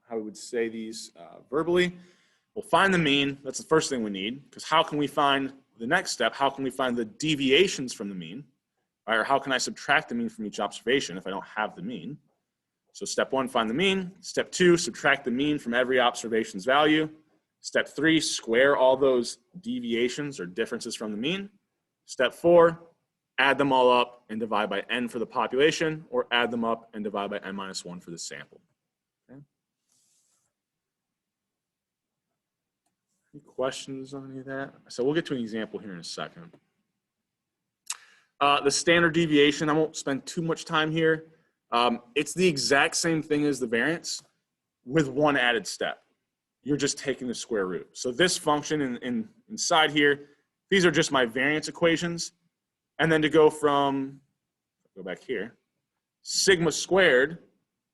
how we would say these verbally, we'll find the mean. That's the first thing we need, because how can we find the next step? How can we find the deviations from the mean? Right? Or how can I subtract the mean from each observation if I don't have the mean? So step 1, find the mean. Step 2, subtract the mean from every observation's value. Step 3, square all those deviations or differences from the mean. Step 4, add them all up and divide by n for the population, or add them up and divide by n-1 for the sample. Okay. Any questions on any of that? So we'll get to an example here in a second. The standard deviation, I won't spend too much time here. It's the exact same thing as the variance with one added step. You're just taking the square root. So this function inside here, these are just my variance equations. And then to go from, go back here, sigma squared,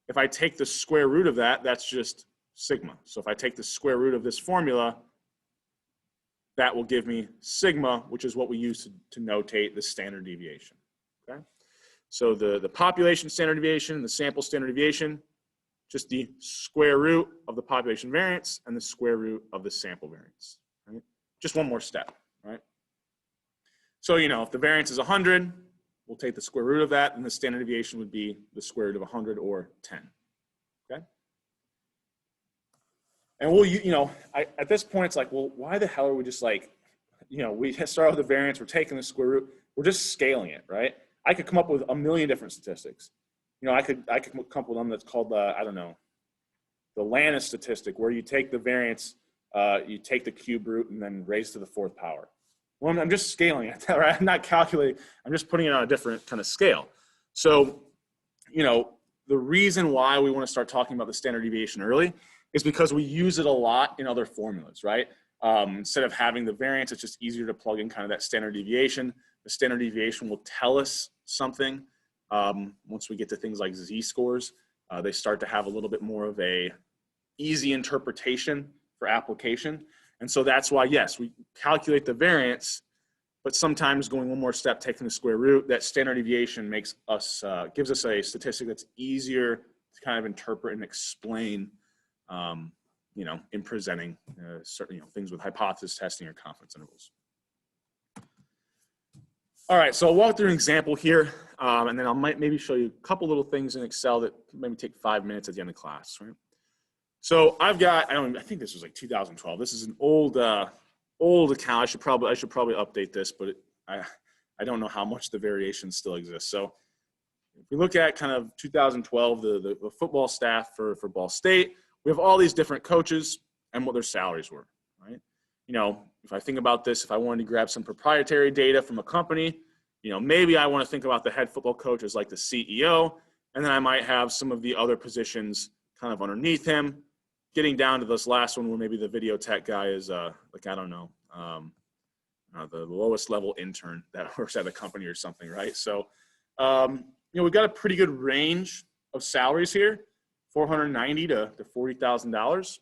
if I take the square root of that, that's just sigma. So if I take the square root of this formula, that will give me sigma, which is what we use to notate the standard deviation, okay? So the population standard deviation, the sample standard deviation, just the square root of the population variance and the square root of the sample variance, right? Just one more step, right? So, you know, if the variance is 100, we'll take the square root of that, and the standard deviation would be the square root of 100 or 10, okay? And we'll, you know, at this point, it's like, well, why the hell are we just like, you know, we start with the variance, we're taking the square root, we're just scaling it, right? I could come up with a million different statistics. You know, I could come up with one that's called, I don't know, the Lannis statistic, where you take the variance, you take the cube root and then raise to the 4th power. Well, I'm just scaling it, right? I'm not calculating, I'm just putting it on a different kind of scale. So, you know, the reason why we want to start talking about the standard deviation early is because we use it a lot in other formulas, right? Instead of having the variance, it's just easier to plug in kind of that standard deviation. The standard deviation will tell us something. Once we get to things like z-scores, they start to have a little bit more of a easy interpretation for application. And so that's why, yes, we calculate the variance, but sometimes going one more step, taking the square root, that standard deviation makes us, gives us a statistic that's easier to kind of interpret and explain, you know, in presenting certain, you know, things with hypothesis testing or confidence intervals. All right, so I'll walk through an example here, and then I might maybe show you a couple little things in Excel that maybe take 5 minutes at the end of class, right? So I've got, I think this was like 2012. This is an old account. I should probably update this, but I don't know how much the variation still exists. So if we look at kind of 2012, the football staff for Ball State, we have all these different coaches and what their salaries were, right? You know, if I think about this, if I wanted to grab some proprietary data from a company, you know, maybe I want to think about the head football coach as like the CEO, and then I might have some of the other positions kind of underneath him, getting down to this last one where maybe the video tech guy is like, I don't know, the lowest level intern that works at a company or something, right? So, you know, we've got a pretty good range of salaries here, $490,000 to $40,000.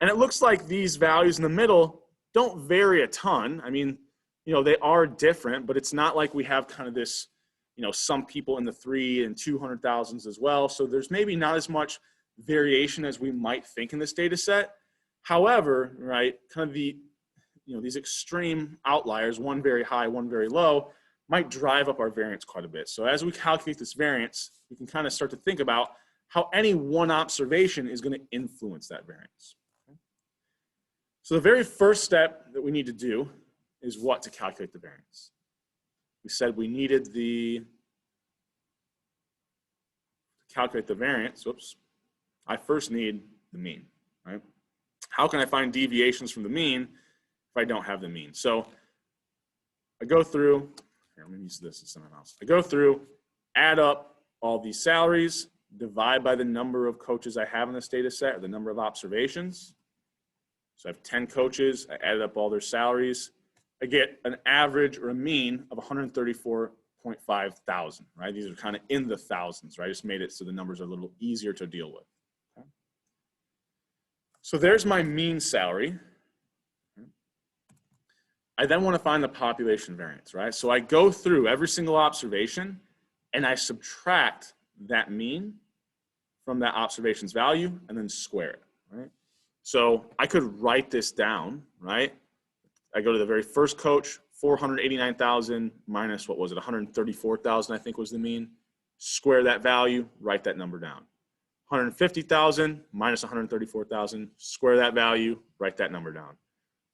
And it looks like these values in the middle don't vary a ton. I mean, you know, they are different, but it's not like we have kind of this, you know, some people in the 300,000s and 200,000s as well. So there's maybe not as much variation as we might think in this data set. However, right, kind of the, you know, these extreme outliers, one very high, one very low, might drive up our variance quite a bit. So as we calculate this variance, we can kind of start to think about how any one observation is going to influence that variance. Okay? So the very first step that we need to do is what to calculate the variance. We said we needed to calculate the variance, whoops, I first need the mean, right? How can I find deviations from the mean if I don't have the mean? So I go through, here, let me use this as something else. I go through, add up all these salaries, divide by the number of coaches I have in this data set, or the number of observations. So I have 10 coaches, I added up all their salaries. I get an average or a mean of 134.5 thousand, right? These are kind of in the thousands, right? I just made it so the numbers are a little easier to deal with. Okay? So there's my mean salary. I then want to find the population variance, right? So I go through every single observation and I subtract that mean from that observation's value and then square it, right? So I could write this down, right? I go to the very first coach, 489,000 minus, what was it, 134,000 I think was the mean. Square that value, write that number down. 150,000 minus 134,000, square that value, write that number down.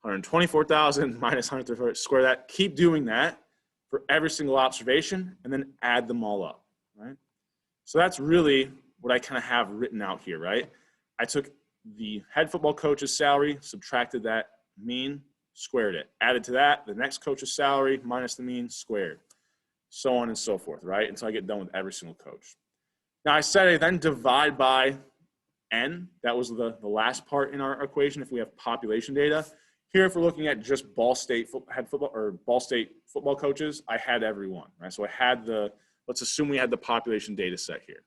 124,000 minus 134, square that. Keep doing that for every single observation and then add them all up, right? So that's really what I kind of have written out here, right? I took the head football coach's salary, subtracted that mean, squared it. Added to that, the next coach's salary minus the mean, squared. So on and so forth, right? Until I get done with every single coach. Now I said I then divide by N. That was the last part in our equation if we have population data. Here, if we're looking at just Ball State head football or Ball State football coaches, I had everyone, right? So I had let's assume we had the population data set here.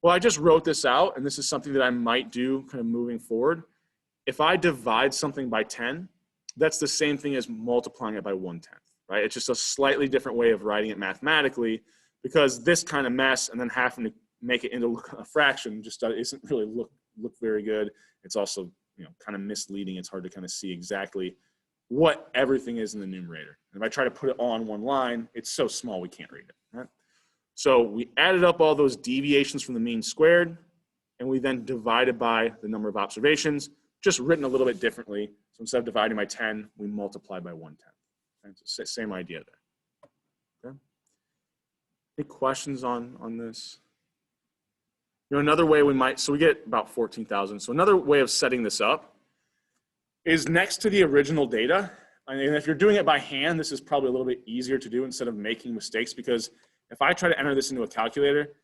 Well, I just wrote this out, and this is something that I might do kind of moving forward. If I divide something by 10, that's the same thing as multiplying it by 1/10, right? It's just a slightly different way of writing it mathematically, because this kind of mess and then having to make it into a fraction just isn't really look very good. It's also, you know, kind of misleading. It's hard to kind of see exactly what everything is in the numerator. And if I try to put it all on one line, it's so small we can't read it, right? So we added up all those deviations from the mean squared, and we then divided by the number of observations, just written a little bit differently. So instead of dividing by 10, we multiply by 1/10. Okay? So same idea there. Okay? Any questions on this? You know, another way we might, so we get about 14,000. So another way of setting this up is next to the original data. I mean, if you're doing it by hand, this is probably a little bit easier to do instead of making mistakes, because if I try to enter this into a calculator,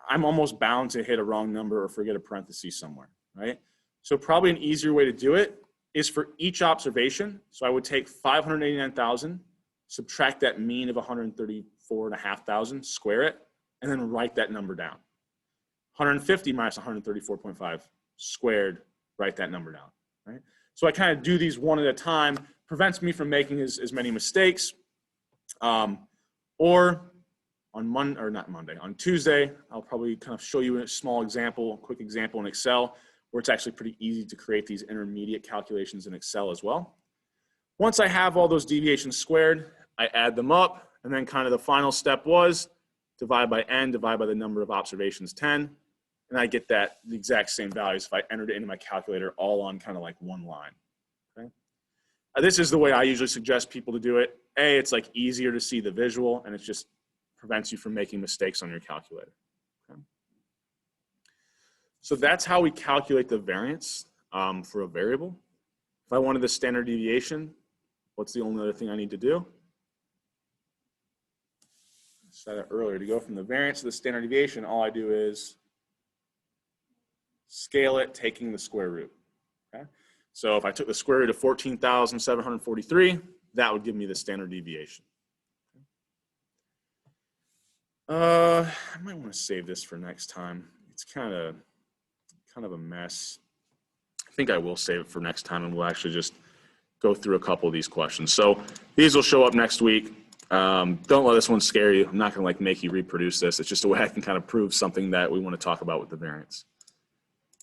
I'm almost bound to hit a wrong number or forget a parenthesis somewhere, right? So probably an easier way to do it is for each observation. So I would take 589,000, subtract that mean of 134,500, square it, and then write that number down. 150 minus 134.5 squared, write that number down, right? So I kind of do these one at a time, prevents me from making as many mistakes. Or on Tuesday, I'll probably kind of show you a small example, a quick example in Excel, where it's actually pretty easy to create these intermediate calculations in Excel as well. Once I have all those deviations squared, I add them up, and then kind of the final step was divide by N, divide by the number of observations, 10, and I get the exact same values if I entered it into my calculator all on kind of like one line. Okay? This is the way I usually suggest people to do it. A, it's like easier to see the visual, and it's just prevents you from making mistakes on your calculator. Okay? So that's how we calculate the variance for a variable. If I wanted the standard deviation, what's the only other thing I need to do? I said it earlier, to go from the variance to the standard deviation, all I do is scale it, taking the square root. Okay? So if I took the square root of 14,743, that would give me the standard deviation. I might want to save this for next time. It's kind of a mess. I think I will save it for next time, and we'll actually just go through a couple of these questions. So these will show up next week. Don't let this one scare you. I'm not going to make you reproduce this. It's just a way I can kind of prove something that we want to talk about with the variance.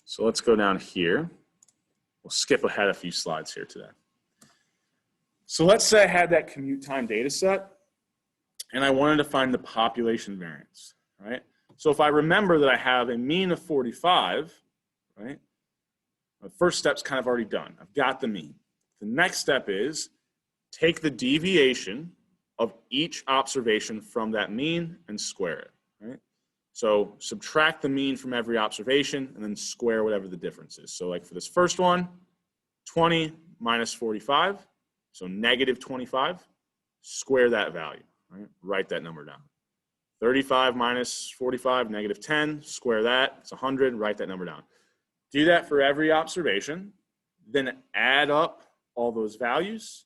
So let's go down here. We'll skip ahead a few slides here today. So let's say I had that commute time data set, and I wanted to find the population variance, right? So if I remember that I have a mean of 45, right? The first step's kind of already done. I've got the mean. The next step is take the deviation of each observation from that mean and square it, right? So subtract the mean from every observation and then square whatever the difference is. So like for this first one, 20 minus 45, so negative 25, square that value, right? Write that number down. 35 minus 45, negative 10, square that, it's 100, write that number down. Do that for every observation, then add up all those values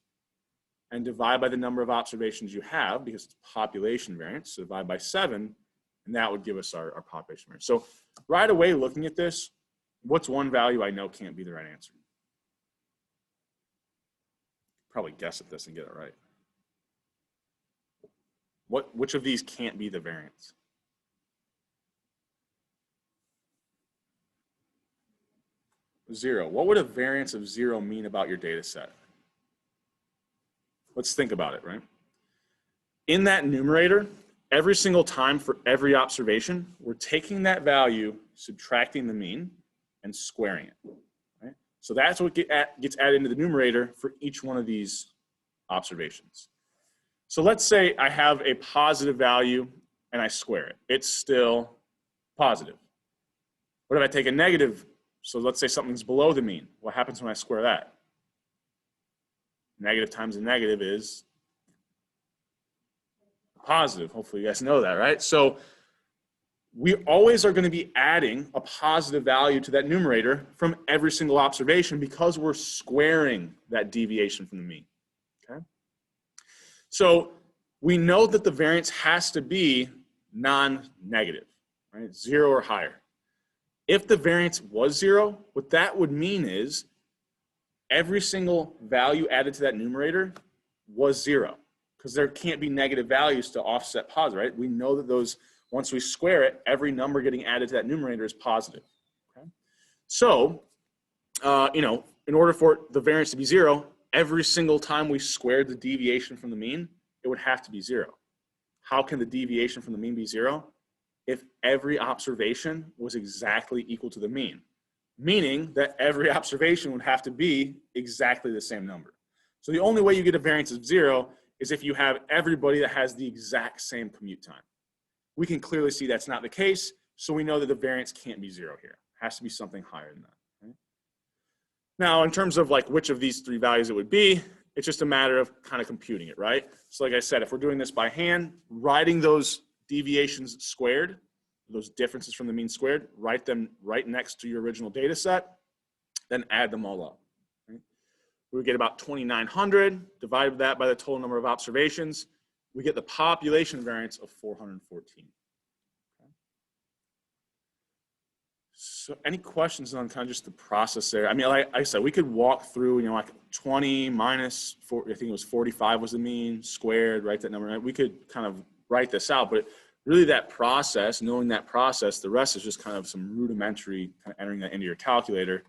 and divide by the number of observations you have, because it's population variance, so divide by 7, and that would give us our population variance. So right away, looking at this, what's one value I know can't be the right answer? Probably guess at this and get it right. Which of these can't be the variance? Zero. What would a variance of 0 mean about your data set? Let's think about it, right? In that numerator, every single time for every observation, we're taking that value, subtracting the mean, and squaring it, right? So that's what gets added into the numerator for each one of these observations. So let's say I have a positive value and I square it. It's still positive. What if I take a negative? So let's say something's below the mean. What happens when I square that? Negative times a negative is positive. Hopefully you guys know that, right? So we always are going to be adding a positive value to that numerator from every single observation because we're squaring that deviation from the mean, okay? So we know that the variance has to be non-negative, right? 0 or higher. If the variance was 0, what that would mean is every single value added to that numerator was 0, because there can't be negative values to offset positive, right? We know that those, once we square it, every number getting added to that numerator is positive, okay? So, in order for the variance to be 0, every single time we squared the deviation from the mean, it would have to be 0. How can the deviation from the mean be 0? If every observation was exactly equal to the mean, meaning that every observation would have to be exactly the same number. So the only way you get a variance of 0 is if you have everybody that has the exact same commute time. We can clearly see that's not the case, so we know that the variance can't be 0 here. It has to be something higher than that. Right? Now, in terms of which of these 3 values it would be, it's just a matter of kind of computing it, right? So like I said, if we're doing this by hand, writing those deviations squared, those differences from the mean squared, write them right next to your original data set, then add them all up. Right? We would get about 2,900, divide that by the total number of observations, we get the population variance of 414. Okay. So any questions on kind of just the process there? I mean, like I said, we could walk through, 20 minus 4, I think it was 45 was the mean, squared, write that number. Right? We could kind of write this out, but really that process, knowing that process, the rest is just kind of some rudimentary, kind of entering that into your calculator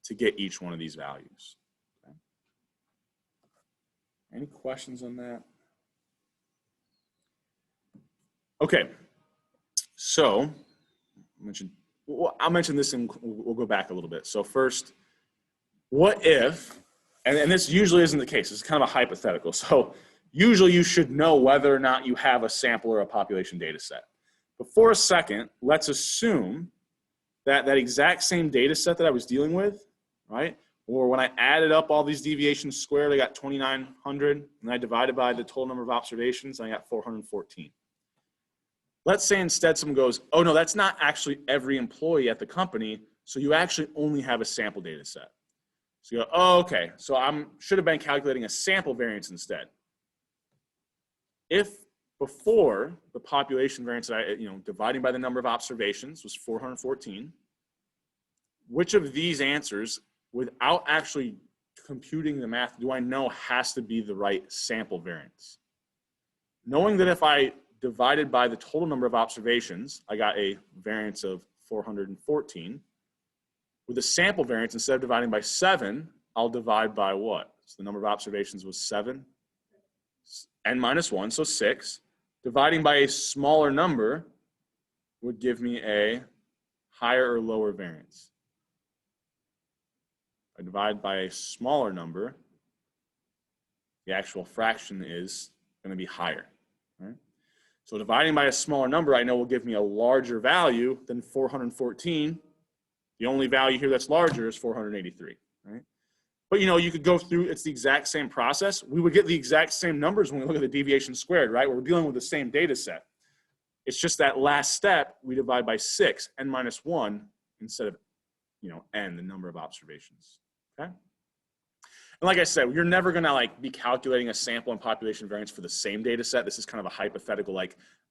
to get each one of these values. Okay. Any questions on that? Okay, so I'll mention this and we'll go back a little bit. So first, what if, and this usually isn't the case, it's kind of a hypothetical. So usually you should know whether or not you have a sample or a population data set. But for a second, let's assume that that exact same data set that I was dealing with, right? Or when I added up all these deviations squared, I got 2,900, and I divided by the total number of observations, and I got 414. Let's say instead someone goes, oh no, that's not actually every employee at the company, so you actually only have a sample data set. So you go, oh, okay, so I should have been calculating a sample variance instead. If before the population variance, dividing by the number of observations was 414, which of these answers, without actually computing the math, do I know has to be the right sample variance? Knowing that if I divided by the total number of observations, I got a variance of 414. With a sample variance, instead of dividing by 7, I'll divide by what? So the number of observations was 7, n minus 1, so 6. Dividing by a smaller number would give me a higher or lower variance. If I divide by a smaller number, the actual fraction is going to be higher. Right? So dividing by a smaller number, I know will give me a larger value than 414. The only value here that's larger is 483. Right? But you could go through, it's the exact same process. We would get the exact same numbers when we look at the deviation squared, right? We're dealing with the same data set. It's just that last step, we divide by 6, n minus 1, instead of, n, the number of observations, okay? And like I said, you're never gonna be calculating a sample and population variance for the same data set. This is kind of a hypothetical,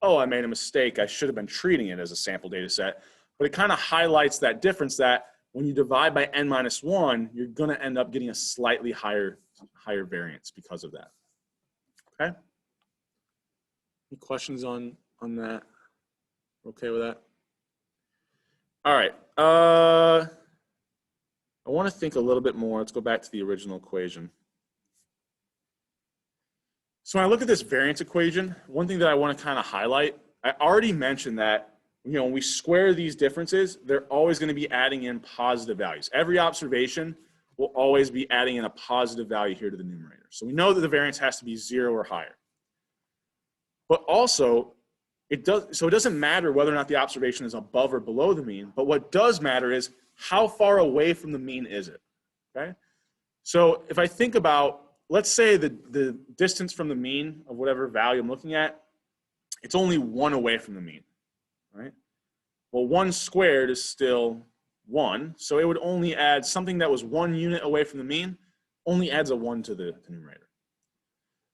oh, I made a mistake. I should have been treating it as a sample data set. But it kind of highlights that difference that when you divide by n minus 1, you're going to end up getting a slightly higher variance because of that. Okay? Any questions on that? Okay with that? All right. I want to think a little bit more. Let's go back to the original equation. So when I look at this variance equation, one thing that I want to kind of highlight, I already mentioned that when we square these differences, they're always going to be adding in positive values. Every observation will always be adding in a positive value here to the numerator. So we know that the variance has to be 0 or higher. But also, it doesn't matter whether or not the observation is above or below the mean, but what does matter is how far away from the mean is it, okay? So if I think about, let's say the distance from the mean of whatever value I'm looking at, it's only 1 away from the mean. Right? Well, 1 squared is still 1, so it would only add something that was 1 unit away from the mean, only adds a 1 to the numerator.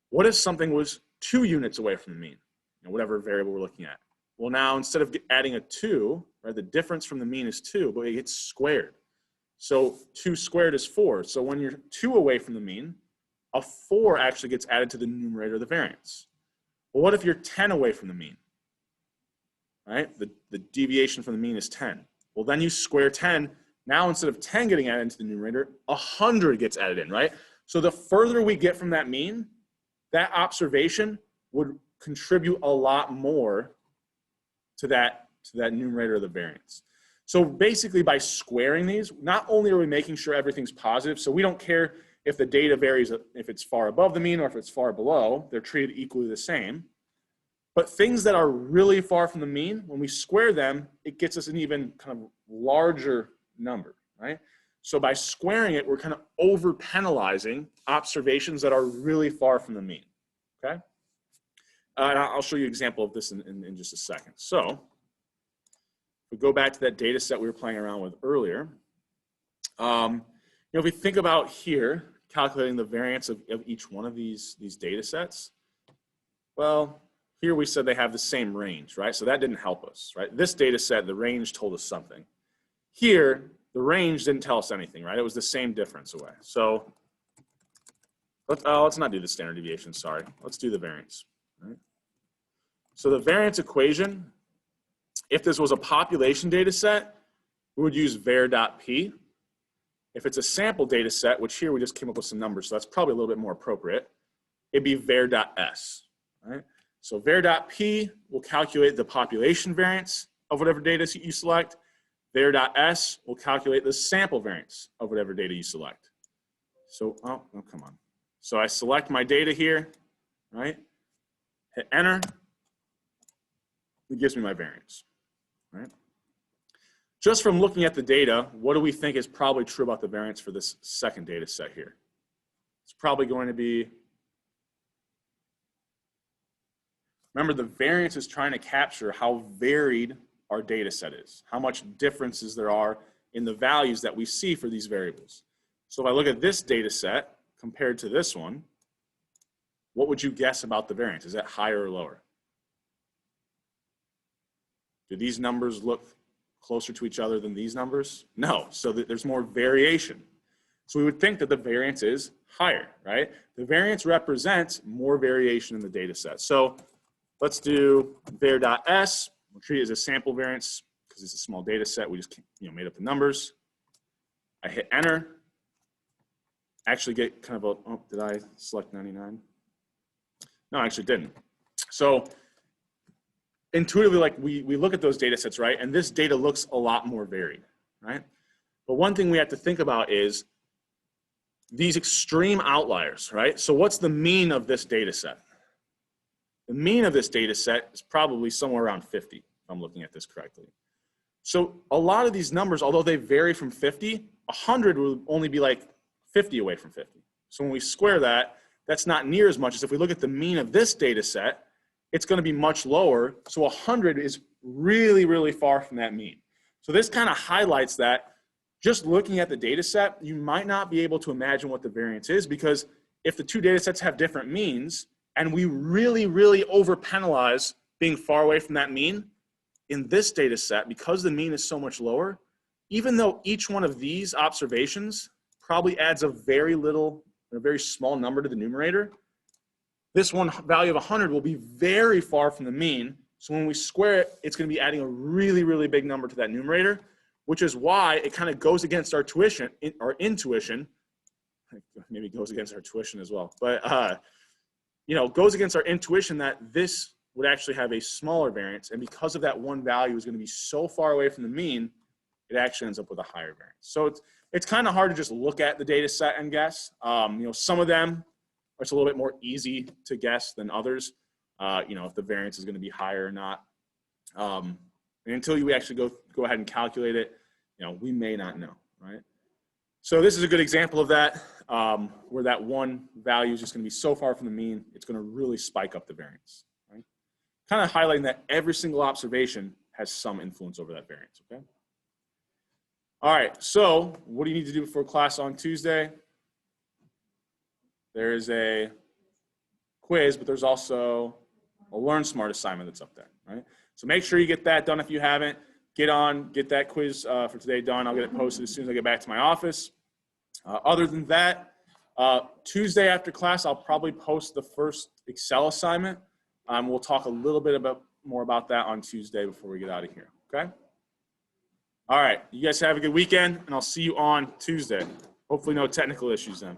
What if something was 2 units away from the mean, whatever variable we're looking at? Well, now instead of adding a 2, right, the difference from the mean is 2, but it gets squared. So 2 squared is 4. So when you're 2 away from the mean, a 4 actually gets added to the numerator of the variance. Well, what if you're 10 away from the mean? Right? The deviation from the mean is 10. Well, then you square 10. Now, instead of 10 getting added into the numerator, 100 gets added in, right? So the further we get from that mean, that observation would contribute a lot more to that numerator of the variance. So basically, by squaring these, not only are we making sure everything's positive, so we don't care if the data varies, if it's far above the mean or if it's far below, they're treated equally the same. But things that are really far from the mean, when we square them, it gets us an even kind of larger number, right? So by squaring it, we're kind of over penalizing observations that are really far from the mean, okay? And I'll show you an example of this in just a second. So if we go back to that data set we were playing around with earlier, if we think about here, calculating the variance of each one of these data sets, well, here we said they have the same range, right? So that didn't help us, right? This data set, the range told us something. Here, the range didn't tell us anything, right? It was the same difference away. So let's not do the standard deviation, sorry. Let's do the variance, right? So the variance equation, if this was a population data set, we would use var.p. If it's a sample data set, which here we just came up with some numbers, so that's probably a little bit more appropriate, it'd be var.s, right? So var.p will calculate the population variance of whatever data you select. Var.s will calculate the sample variance of whatever data you select. So, oh, come on. So I select my data here. right? Hit enter. It gives me my variance, right? Just from looking at the data, what do we think is probably true about the variance for this second data set here? It's probably going to be, remember the variance is trying to capture how varied our data set is, how much differences there are in the values that we see for these variables. So if I look at this data set compared to this one, what would you guess about the variance? Is that higher or lower? Do these numbers look closer to each other than these numbers? No, so there's more variation. So we would think that the variance is higher, right? The variance represents more variation in the data set. So let's do var.s. We'll treat it as a sample variance because it's a small data set. We just made up the numbers. I hit enter. Actually get kind of a, oh, did I select 99? No, I actually didn't. So intuitively, like we look at those data sets, right? And this data looks a lot more varied, right? But one thing we have to think about is these extreme outliers, right? So what's the mean of this data set? The mean of this data set is probably somewhere around 50, if I'm looking at this correctly. So a lot of these numbers, although they vary from 50, 100 will only be like 50 away from 50. So when we square that, that's not near as much as if we look at the mean of this data set, it's going to be much lower. So 100 is really, really far from that mean. So this kind of highlights that just looking at the data set, you might not be able to imagine what the variance is, because if the two data sets have different means and we really, really overpenalize being far away from that mean, in this data set, because the mean is so much lower, even though each one of these observations probably adds a very little, a very small number to the numerator, this one value of 100 will be very far from the mean. So when we square it, it's going to be adding a really, really big number to that numerator, which is why it kind of goes against our intuition, maybe goes against our tuition as well, but goes against our intuition that this would actually have a smaller variance, and because of that one value is going to be so far away from the mean, it actually ends up with a higher variance. So it's kind of hard to just look at the data set and guess. Some of them, it's a little bit more easy to guess than others, if the variance is going to be higher or not. And until you actually go ahead and calculate it, we may not know, right? So this is a good example of that, where that one value is just going to be so far from the mean, it's going to really spike up the variance, right? Kind of highlighting that every single observation has some influence over that variance, okay? All right, so what do you need to do before class on Tuesday? There is a quiz, but there's also a Learn Smart assignment that's up there, right? So make sure you get that done if you haven't. Get that quiz for today done. I'll get it posted as soon as I get back to my office. Other than that, Tuesday after class, I'll probably post the first Excel assignment. We'll talk a little bit more about that on Tuesday before we get out of here, okay? All right, you guys have a good weekend, and I'll see you on Tuesday. Hopefully no technical issues then.